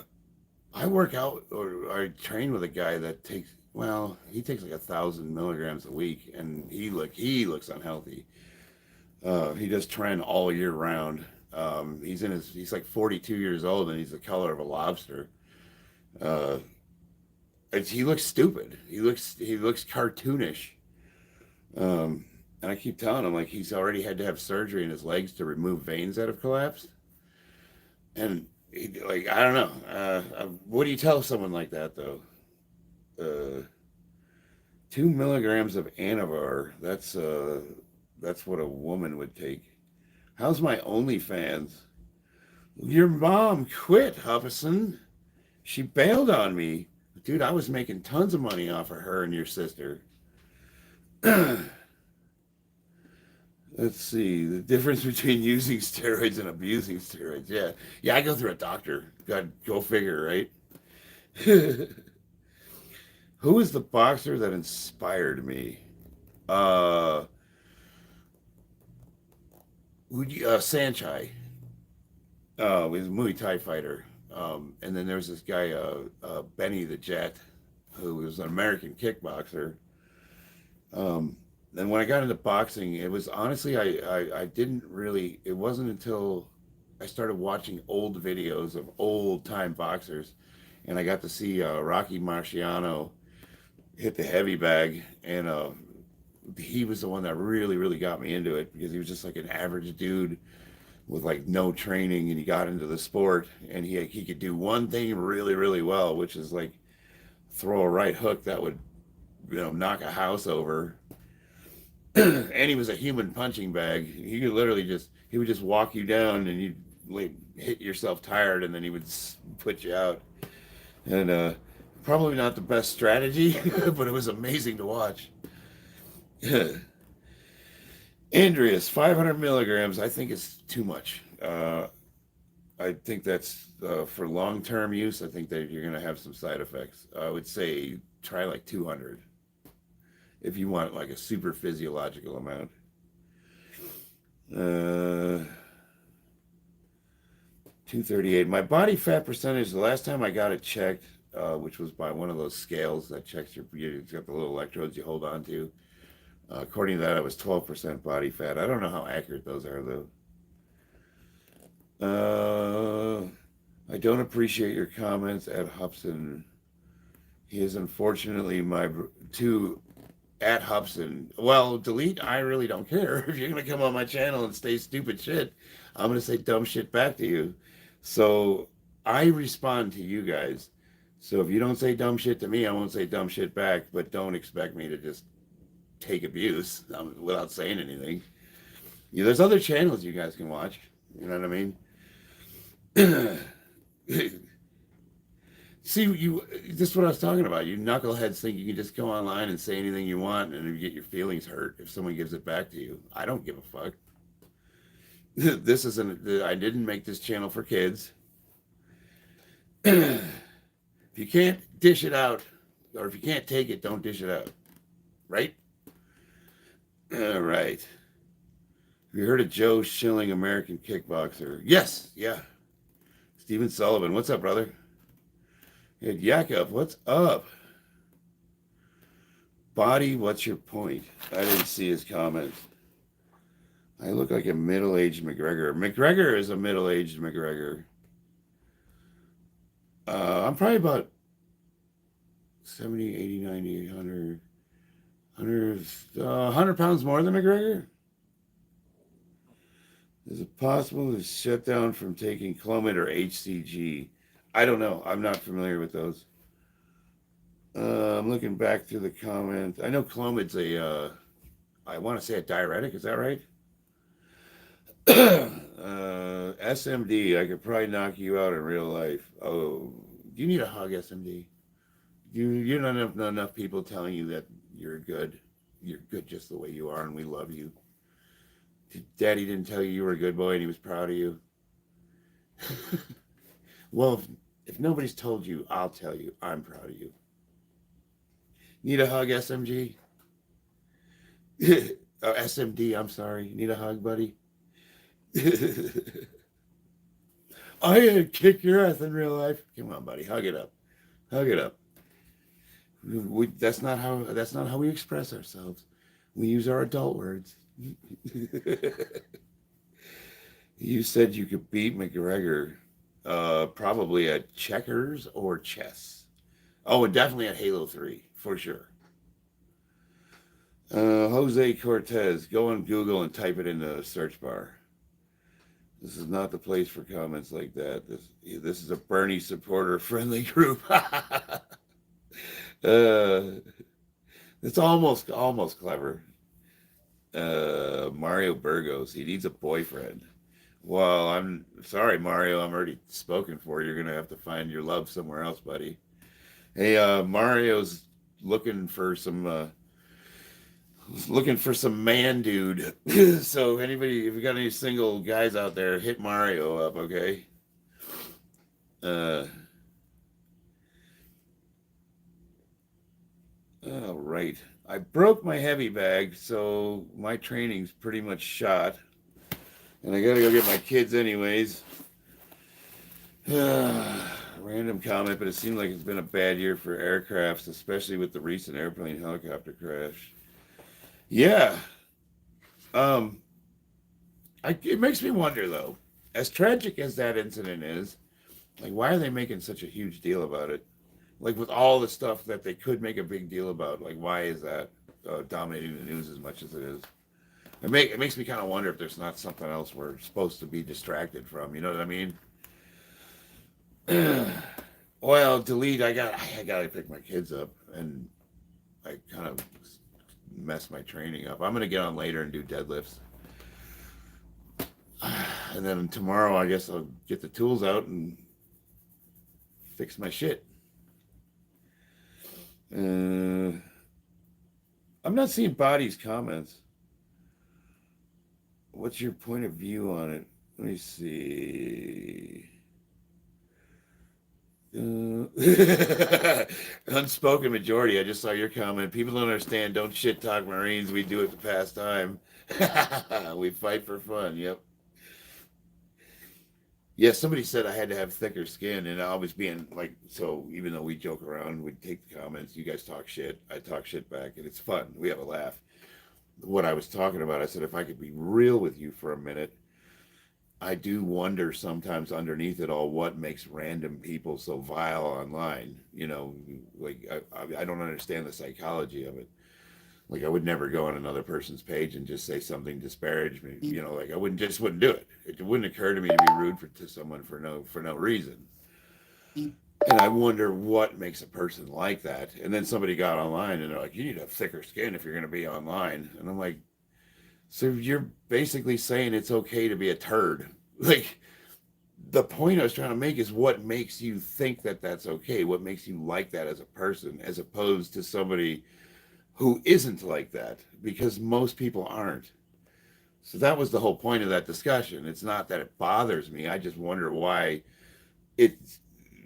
work out or I train with a guy that takes, he takes like 1,000 milligrams a week, and he looks unhealthy. He does trend all year round. He's like 42 years old, and he's the color of a lobster. He looks stupid. He looks cartoonish. And I keep telling him, like, he's already had to have surgery in his legs to remove veins that have collapsed. And, like, I don't know. What do you tell someone like that, though? 2 milligrams of Anavar. That's what a woman would take. How's my OnlyFans? Your mom quit, Huffison. She bailed on me. Dude, I was making tons of money off of her and your sister. Let's see. The difference between using steroids and abusing steroids. Yeah. Yeah, I go through a doctor. God, go figure, right? Who is the boxer that inspired me? Uh, Sanchai. He's a Muay Thai fighter. And then there's this guy, Benny the Jet, who was an American kickboxer. Um, and when I got into boxing, it was honestly, I didn't really, it wasn't until I started watching old videos of old time boxers and I got to see Rocky Marciano hit the heavy bag. And he was the one that really, really got me into it because he was just like an average dude with like no training, and he got into the sport, and he could do one thing really, really well, which is like throw a right hook that would, knock a house over. And he was a human punching bag. He would just walk you down, and you'd like hit yourself tired, and then he would put you out. And probably not the best strategy, but it was amazing to watch. Andreas, 500 milligrams. I think it's too much. I think that's for long-term use. I think that you're going to have some side effects. I would say try like 200 if you want like a super physiological amount. 238. My body fat percentage, the last time I got it checked, which was by one of those scales that checks it's got the little electrodes you hold on to. According to that, I was 12% body fat. I don't know how accurate those are, though. I don't appreciate your comments at Hubson. He is unfortunately at Hubson. Well, delete. I really don't care. If you're going to come on my channel and say stupid shit, I'm going to say dumb shit back to you. So I respond to you guys. So if you don't say dumb shit to me, I won't say dumb shit back, but don't expect me to just take abuse without saying anything. Yeah, there's other channels you guys can watch. You know what I mean? See, this is what I was talking about. You knuckleheads think you can just go online and say anything you want and you get your feelings hurt if someone gives it back to you. I don't give a fuck. This isn't. I didn't make this channel for kids. If you can't dish it out, or if you can't take it, don't dish it out. Right? All right. Have you heard of Joe Schilling, American kickboxer? Yes. Yeah. Steven Sullivan. What's up, brother? Hey, Yakov. What's up? Body, what's your point? I didn't see his comments. I look like a middle-aged McGregor. McGregor is a middle-aged McGregor. I'm probably about 70, 80, 90, 100... 100 pounds more than McGregor? Is it possible to shut down from taking Clomid or HCG? I don't know. I'm not familiar with those. I'm looking back through the comments. I know Clomid's I want to say a diuretic. Is that right? SMD. I could probably knock you out in real life. Oh, you need a hug, SMD. You don't have enough people telling you that you're good. You're good just the way you are, and we love you. Daddy didn't tell you were a good boy, and he was proud of you. Well, if nobody's told you, I'll tell you. I'm proud of you. Need a hug, SMG? SMD, I'm sorry. Need a hug, buddy? I had to kick your ass in real life. Come on, buddy. Hug it up. Hug it up. That's not how we express ourselves. We use our adult words. You said you could beat McGregor probably at checkers or chess. Oh, and definitely at Halo 3, for sure. Jose Cortez, go on Google and type it in the search bar. This is not the place for comments like that. This is a Bernie supporter friendly group. It's almost clever. Mario Burgos, he needs a boyfriend. Well, I'm sorry, Mario. I'm already spoken for. You're gonna have to find your love somewhere else, buddy. Hey, Mario's looking for some man, dude. So anybody, if you got any single guys out there, hit Mario up, okay? Uh, all right. I broke my heavy bag, so my training's pretty much shot, and I gotta go get my kids anyways. Random comment, but it seemed like it's been a bad year for aircrafts, especially with the recent airplane helicopter crash. Yeah. Um, it makes me wonder though, as tragic as that incident is, like why are they making such a huge deal about it? Like with all the stuff that they could make a big deal about, like why is that dominating the news as much as it is? It makes me kind of wonder if there's not something else we're supposed to be distracted from. You know what I mean? Well, delete. I gotta pick my kids up, and I kind of messed my training up. I'm gonna get on later and do deadlifts, and then tomorrow I guess I'll get the tools out and fix my shit. I'm not seeing bodies comments. What's your point of view on it? Let me see. Unspoken majority. I just saw your comment. People don't understand. Don't shit talk Marines. We do it to pass time. We fight for fun. Yep. Yeah, somebody said I had to have thicker skin, and I was being like, so even though we joke around, we take the comments, you guys talk shit, I talk shit back, and it's fun. We have a laugh. What I was talking about, I said, if I could be real with you for a minute, I do wonder sometimes underneath it all what makes random people so vile online. You know, like I don't understand the psychology of it. Like I would never go on another person's page and just say something disparage me. You know, like I wouldn't do it. It wouldn't occur to me to be rude to someone for no reason. And I wonder what makes a person like that. And then somebody got online and they're like, you need to have thicker skin if you're going to be online. And I'm like, so you're basically saying it's okay to be a turd. Like the point I was trying to make is what makes you think that that's okay? What makes you like that as a person, as opposed to somebody who isn't like that? Because most people aren't. So that was the whole point of that discussion. It's not that it bothers me. I just wonder why it's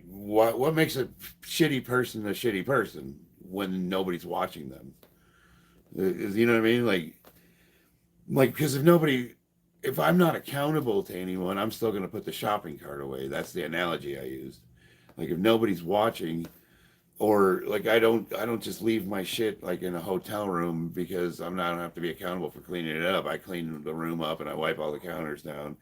what makes a shitty person when nobody's watching them. You know what I mean? Like because if I'm not accountable to anyone, I'm still going to put the shopping cart away. That's the analogy I used. Like if nobody's watching, or like I don't just leave my shit like in a hotel room because I don't have to be accountable for cleaning it up. I clean the room up and I wipe all the counters down.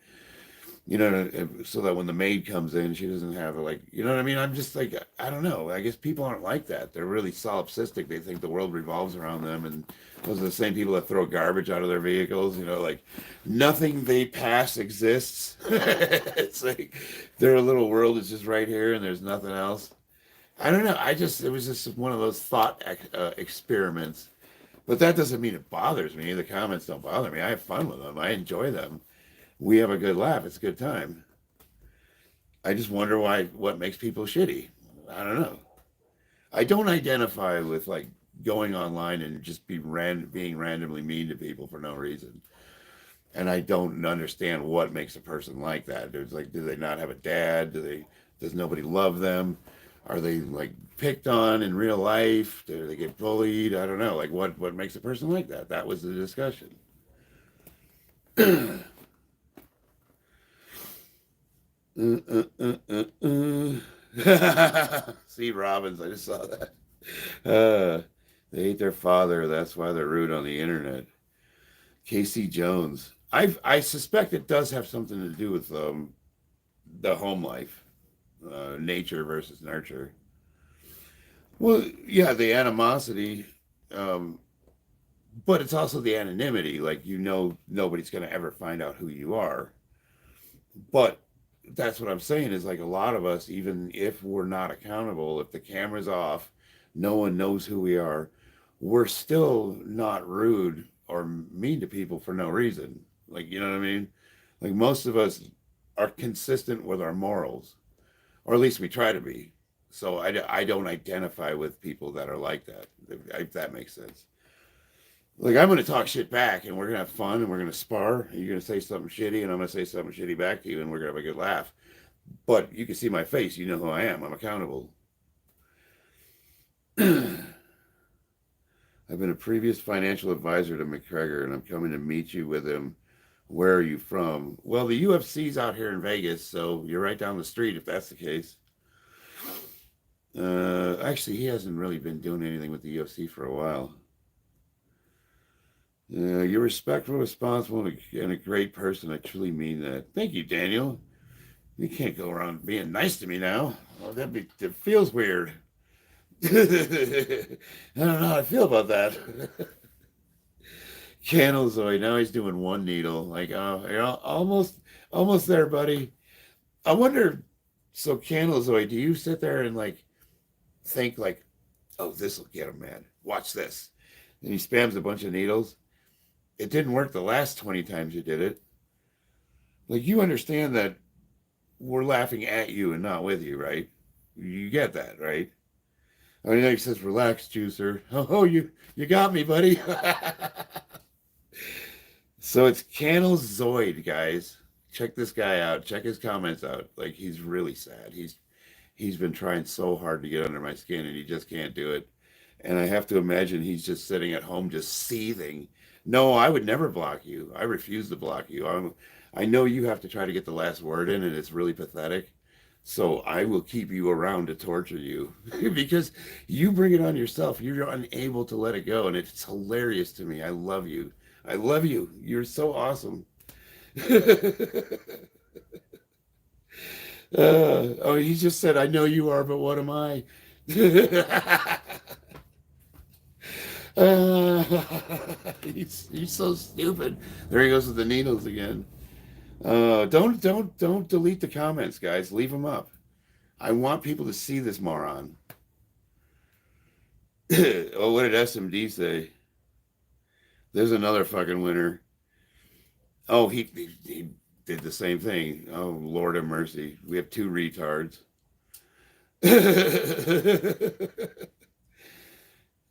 You know, so that when the maid comes in, she doesn't have like, you know what I mean? I'm just like, I don't know. I guess people aren't like that. They're really solipsistic. They think the world revolves around them, and those are the same people that throw garbage out of their vehicles. You know, like nothing they pass exists. It's like their little world is just right here, and there's nothing else. I don't know. It was just one of those thought experiments. But that doesn't mean it bothers me. The comments don't bother me. I have fun with them. I enjoy them. We have a good laugh. It's a good time. I just wonder what makes people shitty. I don't know. I don't identify with like going online and just being randomly mean to people for no reason. And I don't understand what makes a person like that. There's like, do they not have a dad? Does nobody love them? Are they like picked on in real life? Do they get bullied? I don't know. Like what makes a person like that? That was the discussion. See Robbins, I just saw that. They hate their father. That's why they're rude on the internet. Casey Jones. I suspect it does have something to do with the home life, nature versus nurture. Well, yeah, the animosity. Um, but it's also the anonymity. Like, nobody's going to ever find out who you are. But that's what I'm saying is like a lot of us, even if we're not accountable, if the camera's off, no one knows who we are, we're still not rude or mean to people for no reason. Like, you know what I mean? Like, most of us are consistent with our morals, or at least we try to be. So I don't identify with people that are like that, if that makes sense. Like, I'm going to talk shit back, and we're going to have fun, and we're going to spar, and you're going to say something shitty, and I'm going to say something shitty back to you, and we're going to have a good laugh. But you can see my face. You know who I am. I'm accountable. I've been a previous financial advisor to McGregor, and I'm coming to meet you with him. Where are you from? Well, the UFC's out here in Vegas, so you're right down the street if that's the case. Actually, he hasn't really been doing anything with the UFC for a while. You're respectful, responsible, and a great person. I truly mean that. Thank you, Daniel. You can't go around being nice to me now. Oh, it feels weird. I don't know how I feel about that. Candlezoid, now he's doing one needle. Like, oh, you're almost there, buddy. I wonder, so Candlezoid, do you sit there and like think like, oh, this will get him mad. Watch this. And he spams a bunch of needles. It didn't work the last 20 times you did it. Like, you understand that we're laughing at you and not with you, right? You get that, right? I mean, he says, relax, juicer. Oh, you got me, buddy. So it's Candlezoid, guys. Check this guy out. Check his comments out. Like, he's really sad. He's been trying so hard to get under my skin, and he just can't do it. And I have to imagine he's just sitting at home just seething. No, I would never block you. I refuse to block you. I know you have to try to get the last word in, and it's really pathetic. So I will keep you around to torture you because you bring it on yourself. You're unable to let it go, and it's hilarious to me. I love you. I love you. You're so awesome. Oh, he just said, I know you are, but what am I? uh, he's so stupid. There he goes with the needles again. Don't delete the comments, guys. Leave them up. I want people to see this moron. Oh, what did SMD say? There's another fucking winner. Oh, he did the same thing. Oh, Lord have mercy. We have two retards.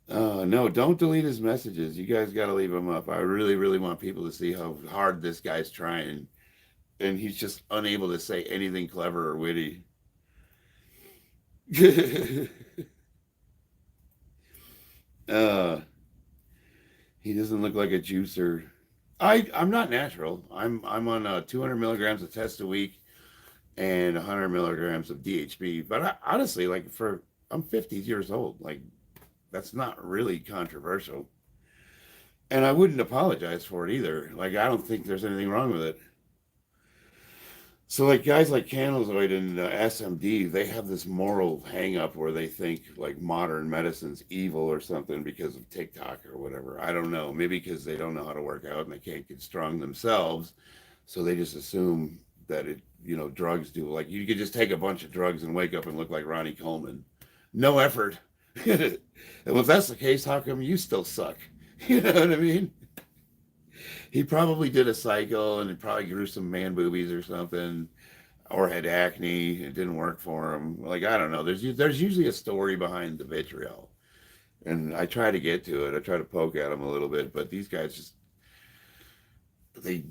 No, don't delete his messages. You guys got to leave them up. I really, really want people to see how hard this guy's trying. And he's just unable to say anything clever or witty. uh, he doesn't look like a juicer. I'm not natural. I'm on 200 milligrams of test a week and 100 milligrams of DHB. But honestly, like I'm 50 years old. Like, that's not really controversial. And I wouldn't apologize for it either. Like, I don't think there's anything wrong with it. So, like, guys like Candlezoid and SMD, they have this moral hang up where they think like modern medicine's evil or something because of TikTok or whatever. I don't know. Maybe because they don't know how to work out and they can't get strong themselves. So they just assume that drugs do. Like, you could just take a bunch of drugs and wake up and look like Ronnie Coleman. No effort. And if that's the case, how come you still suck? You know what I mean? He probably did a cycle and it probably grew some man boobies or something, or had acne. It didn't work for him. Like, I don't know. There's usually a story behind the vitriol, and I try to get to it. I try to poke at him a little bit, but these guys just they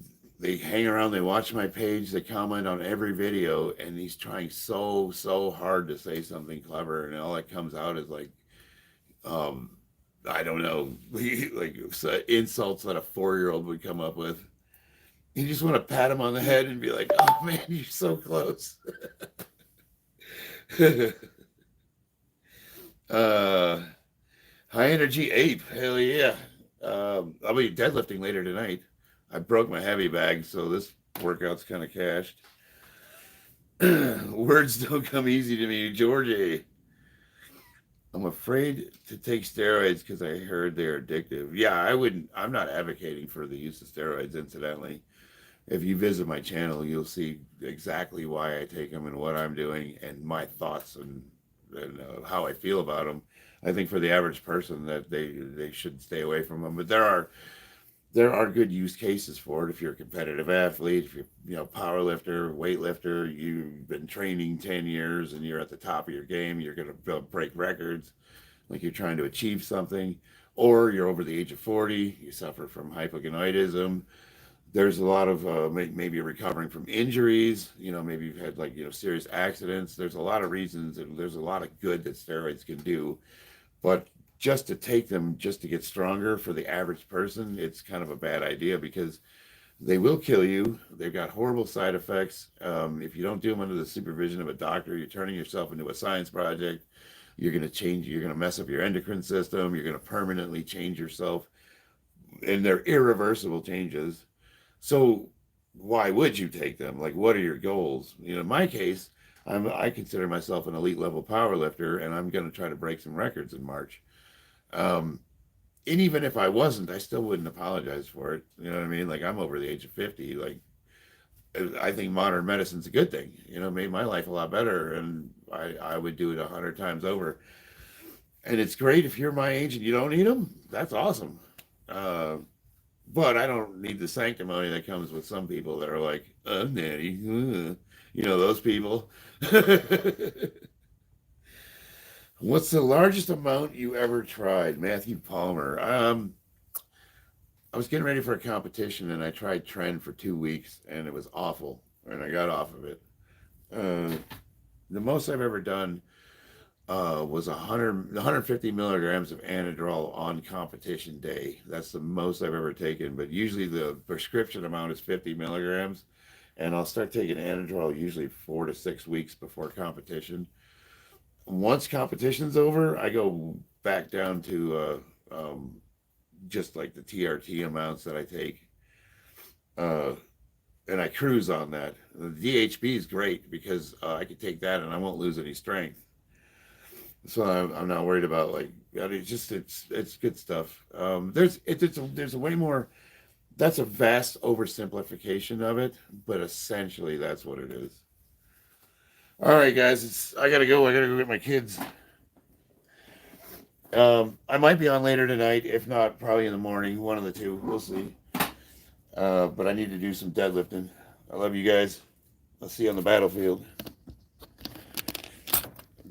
hang around. They watch my page. They comment on every video, and he's trying so hard to say something clever, and all that comes out is like, I don't know, like insults that a 4-year-old would come up with. You just want to pat him on the head and be like, oh man, you're so close. uh, High energy ape, hell yeah. I'll be deadlifting later tonight. I broke my heavy bag, so this workout's kind of cashed. Words don't come easy to me, Georgie. I'm afraid to take steroids because I heard they're addictive. Yeah, I wouldn't. I'm not advocating for the use of steroids, incidentally. If you visit my channel, you'll see exactly why I take them and what I'm doing and my thoughts and how I feel about them. I think for the average person that they should stay away from them. But there are good use cases for it. If you're a competitive athlete, if you're powerlifter, weightlifter, you've been training 10 years and you're at the top of your game, you're going to break records, like you're trying to achieve something, or you're over the age of 40, you suffer from hypogonadism. There's a lot of maybe recovering from injuries, maybe you've had like serious accidents. There's a lot of reasons, and there's a lot of good that steroids can do. But just to take them just to get stronger for the average person, it's kind of a bad idea because they will kill you. They've got horrible side effects. If you don't do them under the supervision of a doctor, you're turning yourself into a science project. You're going to mess up your endocrine system. You're going to permanently change yourself, and they're irreversible changes. So why would you take them? Like, what are your goals? In my case, I consider myself an elite level power lifter, and I'm going to try to break some records in March. Um, and even if I wasn't, I still wouldn't apologize for it. You know what I mean? Like, I'm over the age of 50. Like, I think modern medicine's a good thing. It made my life a lot better, and I would do it 100 times over. And it's great if you're my age and you don't need them. That's awesome. But I don't need the sanctimony that comes with some people that are like, natty, those people. What's the largest amount you ever tried? Matthew Palmer. I was getting ready for a competition and I tried Trend for 2 weeks and it was awful. And I got off of it. The most I've ever done was 150 milligrams of Anadrol on competition day. That's the most I've ever taken. But usually the prescription amount is 50 milligrams. And I'll start taking Anadrol usually 4 to 6 weeks before competition. Once competition's over, I go back down to just like the TRT amounts that I take. And I cruise on that. The DHB is great because I can take that and I won't lose any strength. So I'm not worried about like it's good stuff. There's a way more. That's a vast oversimplification of it, but essentially that's what it is. All right, guys, I gotta go. I gotta go get my kids. I might be on later tonight. If not, probably in the morning. One of the two. We'll see. But I need to do some deadlifting. I love you guys. I'll see you on the battlefield.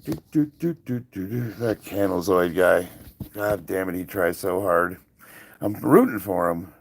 That Candlezoid guy. God damn it, he tries so hard. I'm rooting for him.